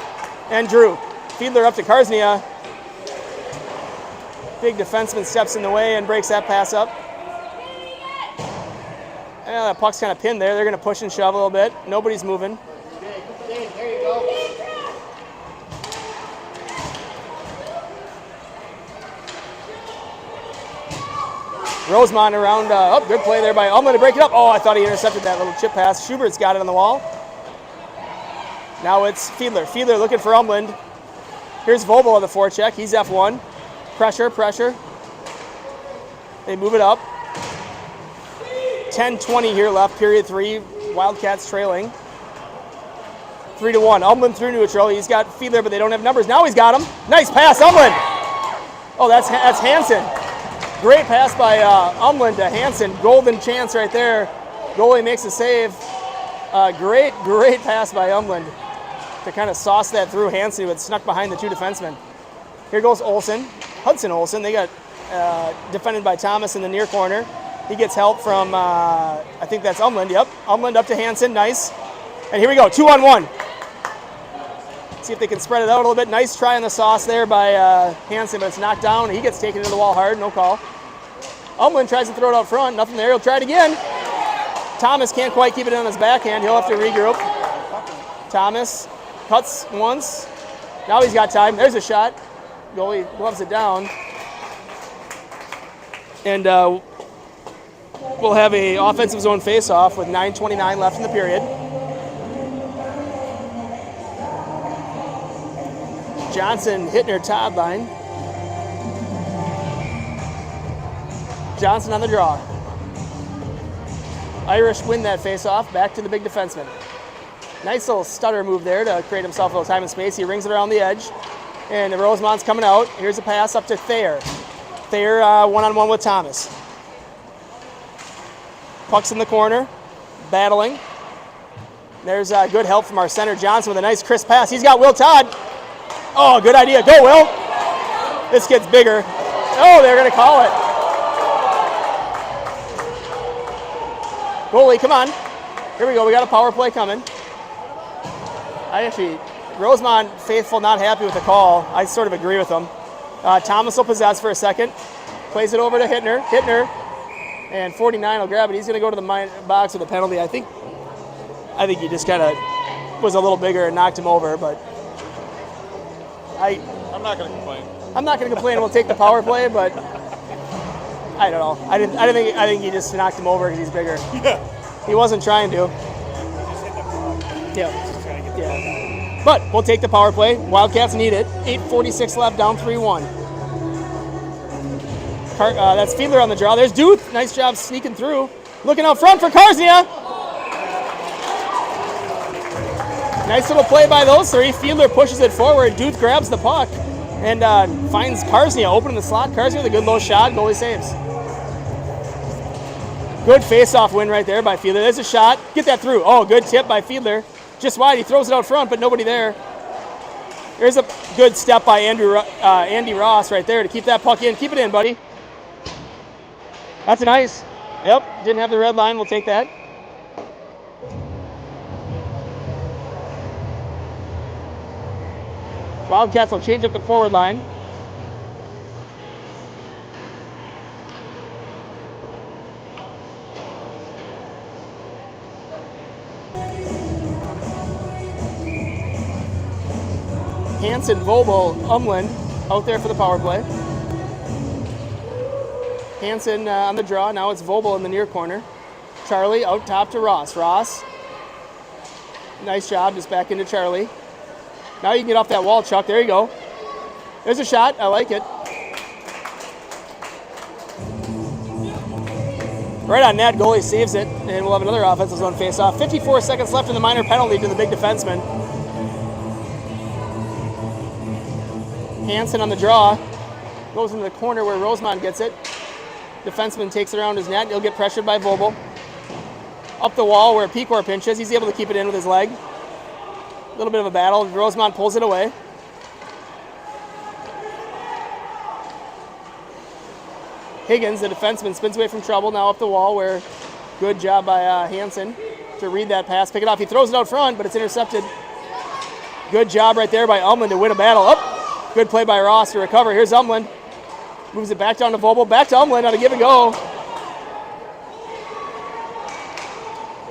and Drew. Fiedler up to Karsnia. Big defenseman steps in the way and breaks that pass up. Yeah, that puck's kind of pinned there. They're going to push and shove a little bit. Nobody's moving. There you go. Rosemount around, good play there by Umland to break it up. Oh, I thought he intercepted that little chip pass. Schubert's got it on the wall. Now it's Fiedler. Fiedler looking for Umland. Here's Vobel on the forecheck. He's F1. Pressure. They move it up. 10:20 here left, period 3. Wildcats trailing. 3-1. Umland through neutral. He's got Fiedler, but they don't have numbers. Now he's got him. Nice pass, Umland. Oh, that's Hansen. Great pass by Umland to Hansen. Golden chance right there. Goalie makes a save. Great pass by Umland to kind of sauce that through. Hansen, who had snuck behind the two defensemen. Here goes Olsen. Hudson Olsen. They got defended by Thomas in the near corner. He gets help from, I think that's Umland. Yep, Umland up to Hansen. Nice. And here we go, 2-on-1. See if they can spread it out a little bit. Nice try on the sauce there by Hansen, but it's knocked down. He gets taken into the wall hard, no call. Umland tries to throw it out front, nothing there. He'll try it again. Thomas can't quite keep it on his backhand. He'll have to regroup. Thomas cuts once. Now he's got time. There's a shot. Goalie gloves it down. And we'll have a offensive zone face-off with 9:29 left in the period. Johnson, Hittner, Todd line. Johnson on the draw. Irish win that face-off. Back to the big defenseman. Nice little stutter move there to create himself a little time and space. He rings it around the edge. And the Rosemount's coming out. Here's a pass up to Thayer. Thayer one-on-one with Thomas. Puck's in the corner. Battling. There's good help from our center, Johnson, with a nice crisp pass. He's got Will Todd. Oh, good idea. Go, Will. This kid's bigger. Oh, they're going to call it. Goalie, come on. Here we go. We got a power play coming. Rosemount faithful, not happy with the call. I sort of agree with them. Thomas will possess for a second. Plays it over to Hittner. Hittner. And 49 will grab it. He's going to go to the box with a penalty. I think he just kind of was a little bigger and knocked him over, but I'm not going to complain. I'm not going to complain. We'll take the power play, but I don't know. I think he just knocked him over because he's bigger. Yeah. He wasn't trying to. Yeah. Yeah. But we'll take the power play. Wildcats need it. 8:46 left, down 3-1. That's Fiedler on the draw. There's Duth. Nice job sneaking through. Looking out front for Karznia. Nice little play by those three. Fiedler pushes it forward. Duth grabs the puck and finds Karznia open in the slot. Karznia with a good low shot. Goalie saves. Good face-off win right there by Fiedler. There's a shot. Get that through. Oh, good tip by Fiedler. Just wide. He throws it out front, but nobody there. There's a good step by Andy Ross right there to keep that puck in. Keep it in, buddy. That's an ice. Yep, didn't have the red line. We'll take that. Wildcats will change up the forward line. Hansen, Vobel, Umland out there for the power play. Hansen on the draw. Now it's Vobel in the near corner. Charlie out top to Ross. Ross, nice job, just back into Charlie. Now you can get off that wall, Chuck. There you go. There's a shot. I like it. Right on net, goalie saves it, and we'll have another offensive zone face-off. 54 seconds left in the minor penalty to the big defenseman. Hansen on the draw. Goes into the corner where Rosemount gets it. Defenseman takes it around his net. He'll get pressured by Vobel. Up the wall where Pecor pinches. He's able to keep it in with his leg. A little bit of a battle. Rosemount pulls it away. Higgins, the defenseman, spins away from trouble. Now up the wall where good job by Hansen to read that pass. Pick it off. He throws it out front, but it's intercepted. Good job right there by Umland to win a battle. Up. Good play by Ross to recover. Here's Umland. Moves it back down to Vobel. Back to Umland on a give and go.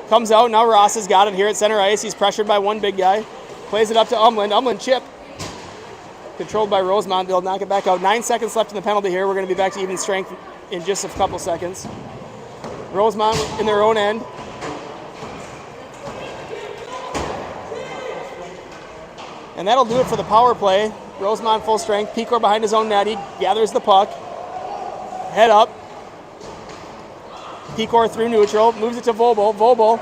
Comes out. Now Ross has got it here at center ice. He's pressured by one big guy. Plays it up to Umland. Umland chip. Controlled by Rosemount. They'll knock it back out. 9 seconds left in the penalty here. We're going to be back to even strength in just a couple seconds. Rosemount in their own end. And that'll do it for the power play. Rosemount full strength. Pecor behind his own net. He gathers the puck. Head up. Pecor through neutral. Moves it to Vobel. Vobel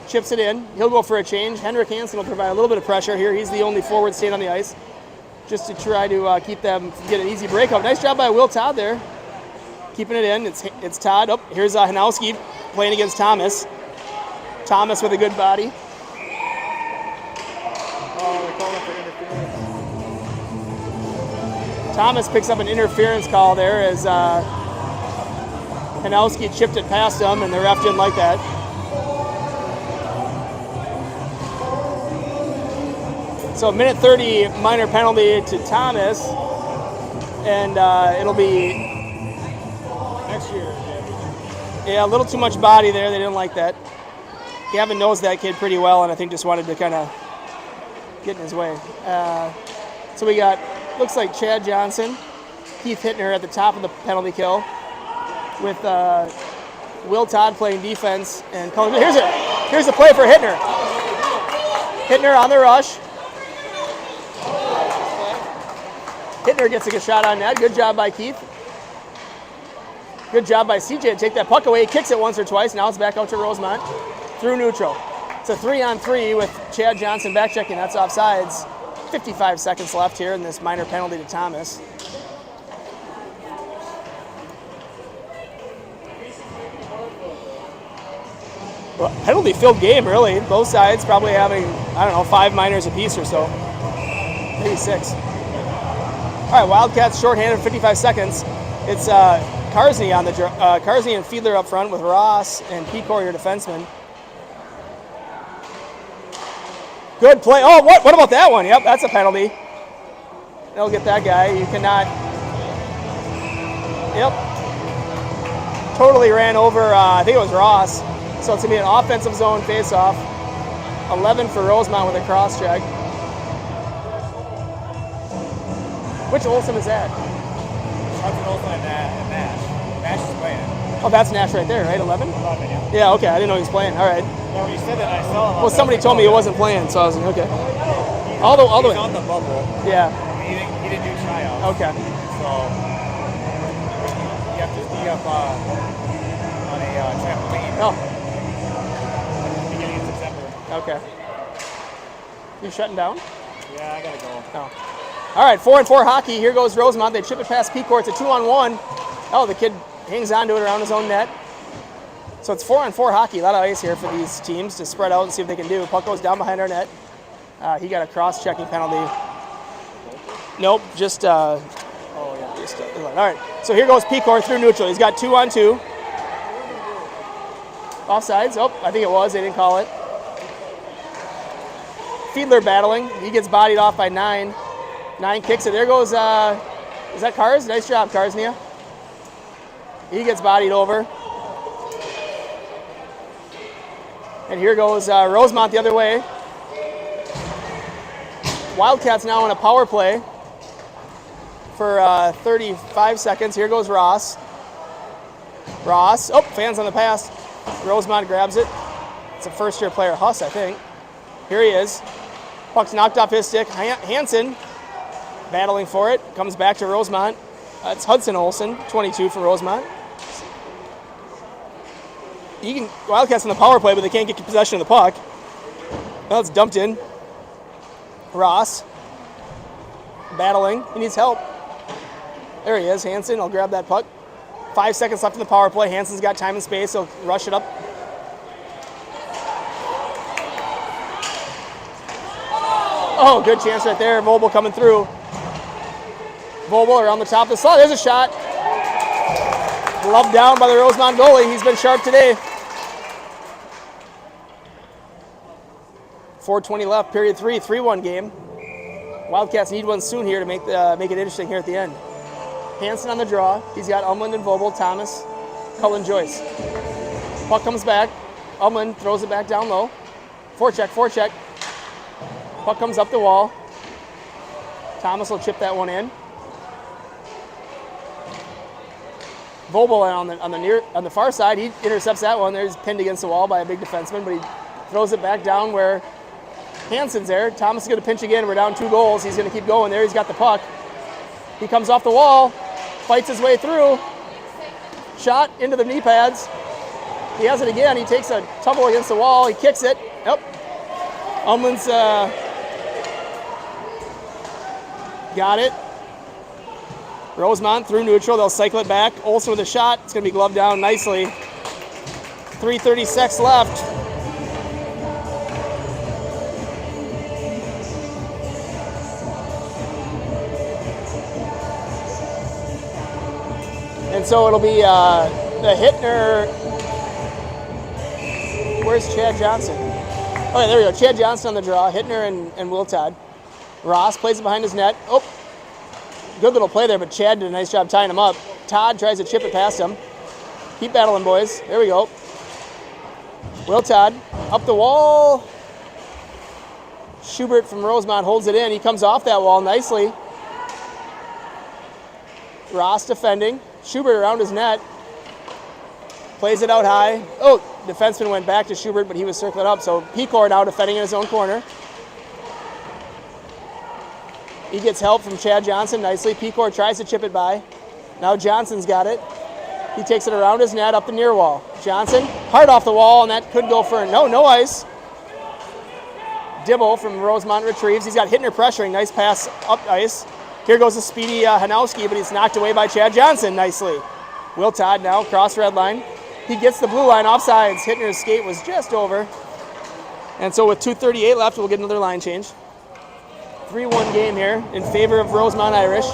chips it in. He'll go for a change. Henrik Hansen will provide a little bit of pressure here. He's the only forward staying on the ice, just to try to keep them get an easy breakup. Nice job by Will Todd there, keeping it in. It's Todd. Oh, here's Hanowski playing against Thomas. Thomas with a good body. Oh, they're calling for interference. Thomas picks up an interference call there as Hanowski chipped it past him, and the ref didn't like that. So minute 30 minor penalty to Thomas, and it'll be Next year. a little too much body there. They didn't like that. Gavin knows that kid pretty well, and I think just wanted to kind of get in his way. So we got, looks like Chad Johnson, Keith Hittner at the top of the penalty kill, with Will Todd playing defense and calling. Here's the play for Hittner. Hittner on the rush. Hittner gets a good shot on net. Good job by Keith. Good job by CJ to take that puck away. He kicks it once or twice. Now it's back out to Rosemount through neutral. It's a 3-on-3 with Chad Johnson back checking. That's offsides. 55 seconds left here in this minor penalty to Thomas. Well, penalty-filled game, really. Both sides probably having, 5 minors apiece or so. Maybe 6. All right, Wildcats shorthanded 55 seconds. It's Karznia on the Karznia and Fiedler up front with Ross and Pecor, your defenseman. Good play. Oh, what about that one? Yep, that's a penalty. They'll get that guy. You cannot. Yep. Totally ran over, I think it was Ross. So it's going to be an offensive zone face-off. 11 for Rosemount with a cross-check. Which Olsen is that? Hudson Olsen and Nash. Nash is playing. Oh, that's Nash right there, right? 11? 11, yeah. Yeah, okay. I didn't know he was playing. All right. Yeah, when you said that, I saw him. Well, somebody told me he wasn't playing, so I was like, okay. He's All the way. on the bubble. Yeah. I mean, he didn't do tryouts. Okay. So you have to be up on a trampoline. Oh. Beginning of September. Okay. You shutting down? Yeah, I gotta go. No. All right, 4-on-4 hockey. Here goes Rosemount. They chip it past P-Court. It's a 2-on-1. Oh, the kid hangs on to it around his own net. So it's 4-on-4 hockey. A lot of ice here for these teams to spread out and see what they can do. Puck goes down behind our net. He got a cross-checking penalty. Nope, just. All right. So here goes P-Court through neutral. He's got 2-on-2. Offsides. Oh, I think it was. They didn't call it. Fiedler battling. He gets bodied off by 9. 9 kicks it. There goes. Is that Cars? Nice job, Carsnia. He gets bodied over. And here goes Rosemount the other way. Wildcats now on a power play for 35 seconds. Here goes Ross. Ross. Oh, fans on the pass. Rosemount grabs it. It's a first-year player, Huss, I think. Here he is. Puck's knocked off his stick. Hansen battling for it. Comes back to Rosemount. It's Hudson Olsen, 22 for Rosemount. Eagan Wildcats on the power play, but they can't get possession of the puck. Well, it's dumped in. Ross battling. He needs help. There he is, Hansen. I'll grab that puck. 5 seconds left in the power play. Hansen's got time and space. He'll rush it up. Oh, good chance right there. Vobel coming through. Vobel around the top of the slot. There's a shot. Gloved down by the Rosemount goalie. He's been sharp today. 4:20 left, period 3, 3-1 game. Wildcats need one soon here to make it interesting here at the end. Hansen on the draw. He's got Umland and Vobel, Thomas, Cullen, Joyce. Puck comes back. Umland throws it back down low. Forecheck. Puck comes up the wall. Thomas will chip that one in. Vobel on the far side, he intercepts that one. There's pinned against the wall by a big defenseman, but he throws it back down where Hansen's there. Thomas is going to pinch again. We're down 2 goals. He's going to keep going there. He's got the puck. He comes off the wall, fights his way through. Shot into the knee pads. He has it again. He takes a tumble against the wall. He kicks it. Yep. Umland's got it. Rosemount through neutral. They'll cycle it back. Olsen with a shot. It's going to be gloved down nicely. 3:36 left. And so it'll be the Hittner. Where's Chad Johnson? Okay, there we go. Chad Johnson on the draw. Hittner and Will Todd. Ross plays it behind his net. Oh, good little play there, but Chad did a nice job tying him up. Todd tries to chip it past him. Keep battling, boys. There we go. Will Todd up the wall. Schubert from Rosemount holds it in. He comes off that wall nicely. Ross defending. Schubert around his net. Plays it out high. Oh, defenseman went back to Schubert, but he was circling up. So Pecor now defending in his own corner. He gets help from Chad Johnson nicely. Pecor tries to chip it by. Now Johnson's got it. He takes it around his net up the near wall. Johnson, hard off the wall, and that could go for no ice. Dibble from Rosemount retrieves. He's got Hittner pressuring. Nice pass up ice. Here goes the speedy Hanowski, but he's knocked away by Chad Johnson nicely. Will Todd now, cross red line. He gets the blue line offsides. Hittner's skate was just over. And so with 2:38 left, we'll get another line change. 3-1 game here in favor of Rosemount Irish.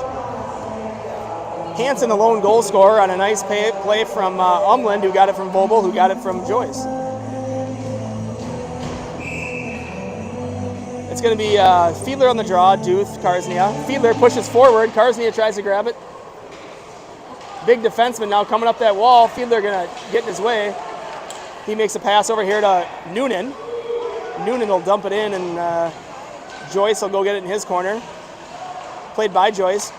Hansen, the lone goal scorer, on a nice play from Umland, who got it from Vobel, who got it from Joyce. It's going to be Fiedler on the draw, Duth, Karsnia. Fiedler pushes forward. Karsnia tries to grab it. Big defenseman now coming up that wall. Fiedler going to get in his way. He makes a pass over here to Noonan. Noonan will dump it in, and Joyce will go get it in his corner. Played by Joyce.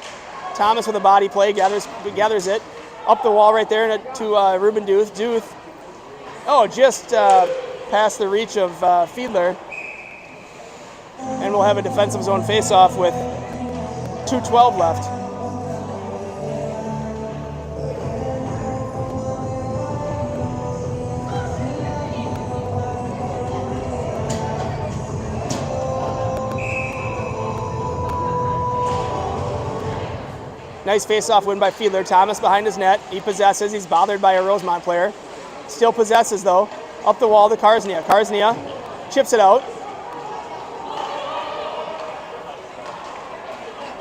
Thomas with a body play, gathers it. Up the wall right there to Ruben Duth. Duth, oh, just past the reach of Fiedler. And we'll have a defensive zone face-off with 2:12 left. Nice face-off win by Fiedler. Thomas behind his net. He possesses. He's bothered by a Rosemount player. Still possesses, though. Up the wall to Karsnia. Karsnia chips it out.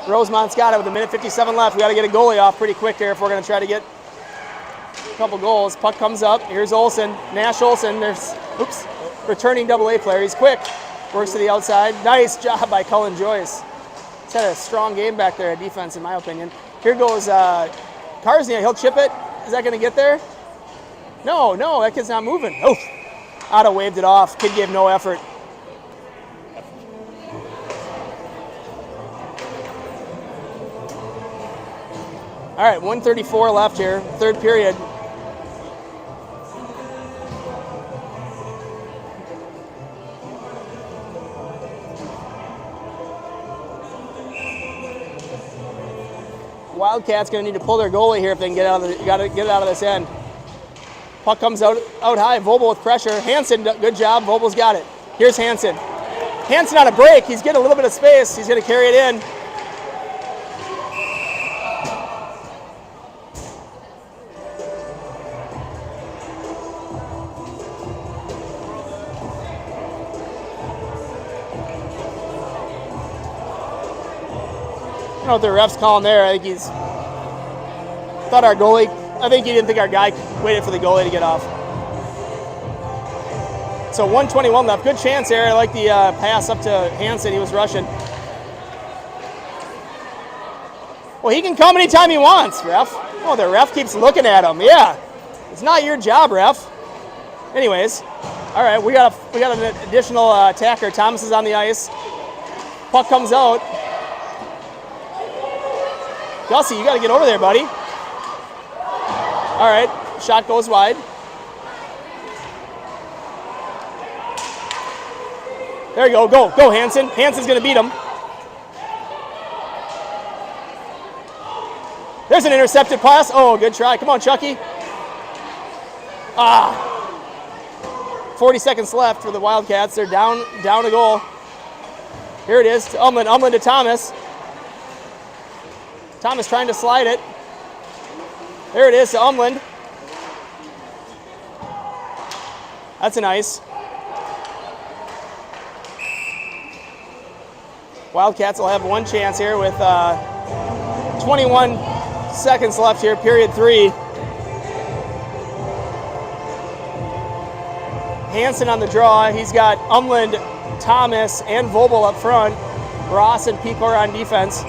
Rosemount's got it with 1:57 left. We got to get a goalie off pretty quick here if we're going to try to get a couple goals. Puck comes up. Here's Olsen. Nash Olsen. There's, oops, returning AA player. He's quick. Works to the outside. Nice job by Cullen Joyce. He's had a strong game back there at defense, in my opinion. Here goes Karsnia. He'll chip it. Is that going to get there? No, that kid's not moving. Oh, Otto waved it off. Kid gave no effort. All right, 1:34 left here, third period. Wildcats going to need to pull their goalie here if they can get out of this end. Puck comes out high. Vobel with pressure. Hansen, good job. Vobel's got it. Here's Hansen. Hansen on a break. He's getting a little bit of space. He's going to carry it in. I don't know what the ref's calling there. I think he didn't think our guy waited for the goalie to get off. So 1:21 left. Good chance there. I like the pass up to Hansen. He was rushing. Well, he can come anytime he wants, ref. Oh, the ref keeps looking at him. Yeah. It's not your job, ref. Anyways, all right, we got an additional attacker. Thomas is on the ice. Puck comes out. Gussie, you got to get over there, buddy. All right, shot goes wide. There you go. Go, Hansen. Hansen's going to beat him. There's an intercepted pass. Oh, good try. Come on, Chucky. 40 seconds left for the Wildcats. They're down a goal. Here it is. Umland to Thomas. Thomas trying to slide it. There it is to Umland. That's a nice. Wildcats will have one chance here with 21 seconds left here, period 3. Hansen on the draw. He's got Umland, Thomas, and Vobel up front. Ross and Pecor on defense.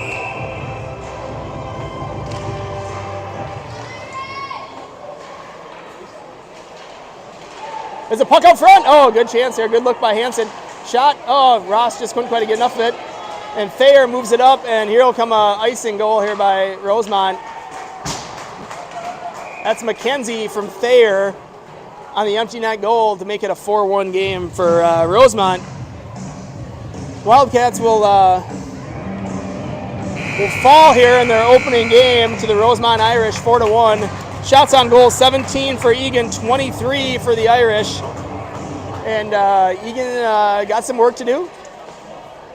There's a puck up front. Oh, good chance there. Good look by Hansen. Shot. Oh, Ross just couldn't quite get enough of it. And Thayer moves it up, and here will come a icing goal here by Rosemount. That's McKenzie from Thayer on the empty net goal to make it a 4-1 game for Rosemount. Wildcats will fall here in their opening game to the Rosemount Irish, 4-1. Shots on goal, 17 for Eagan, 23 for the Irish. And Eagan got some work to do.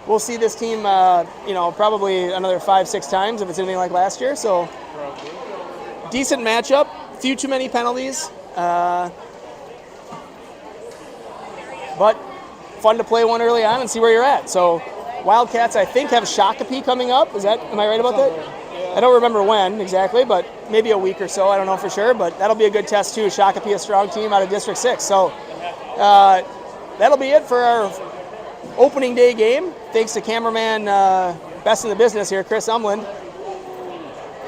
We'll see this team, probably another 5-6 times if it's anything like last year. So, decent matchup. Few too many penalties. But fun to play one early on and see where you're at. So, Wildcats, I think, have Shakopee coming up. Am I right about that? I don't remember when exactly, but maybe a week or so. I don't know for sure, but that'll be a good test too. Shakopee, a strong team out of District 6. So that'll be it for our opening day game. Thanks to cameraman, best in the business here, Chris Umland.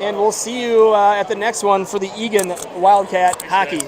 And we'll see you at the next one for the Eagan Wildcat hockey.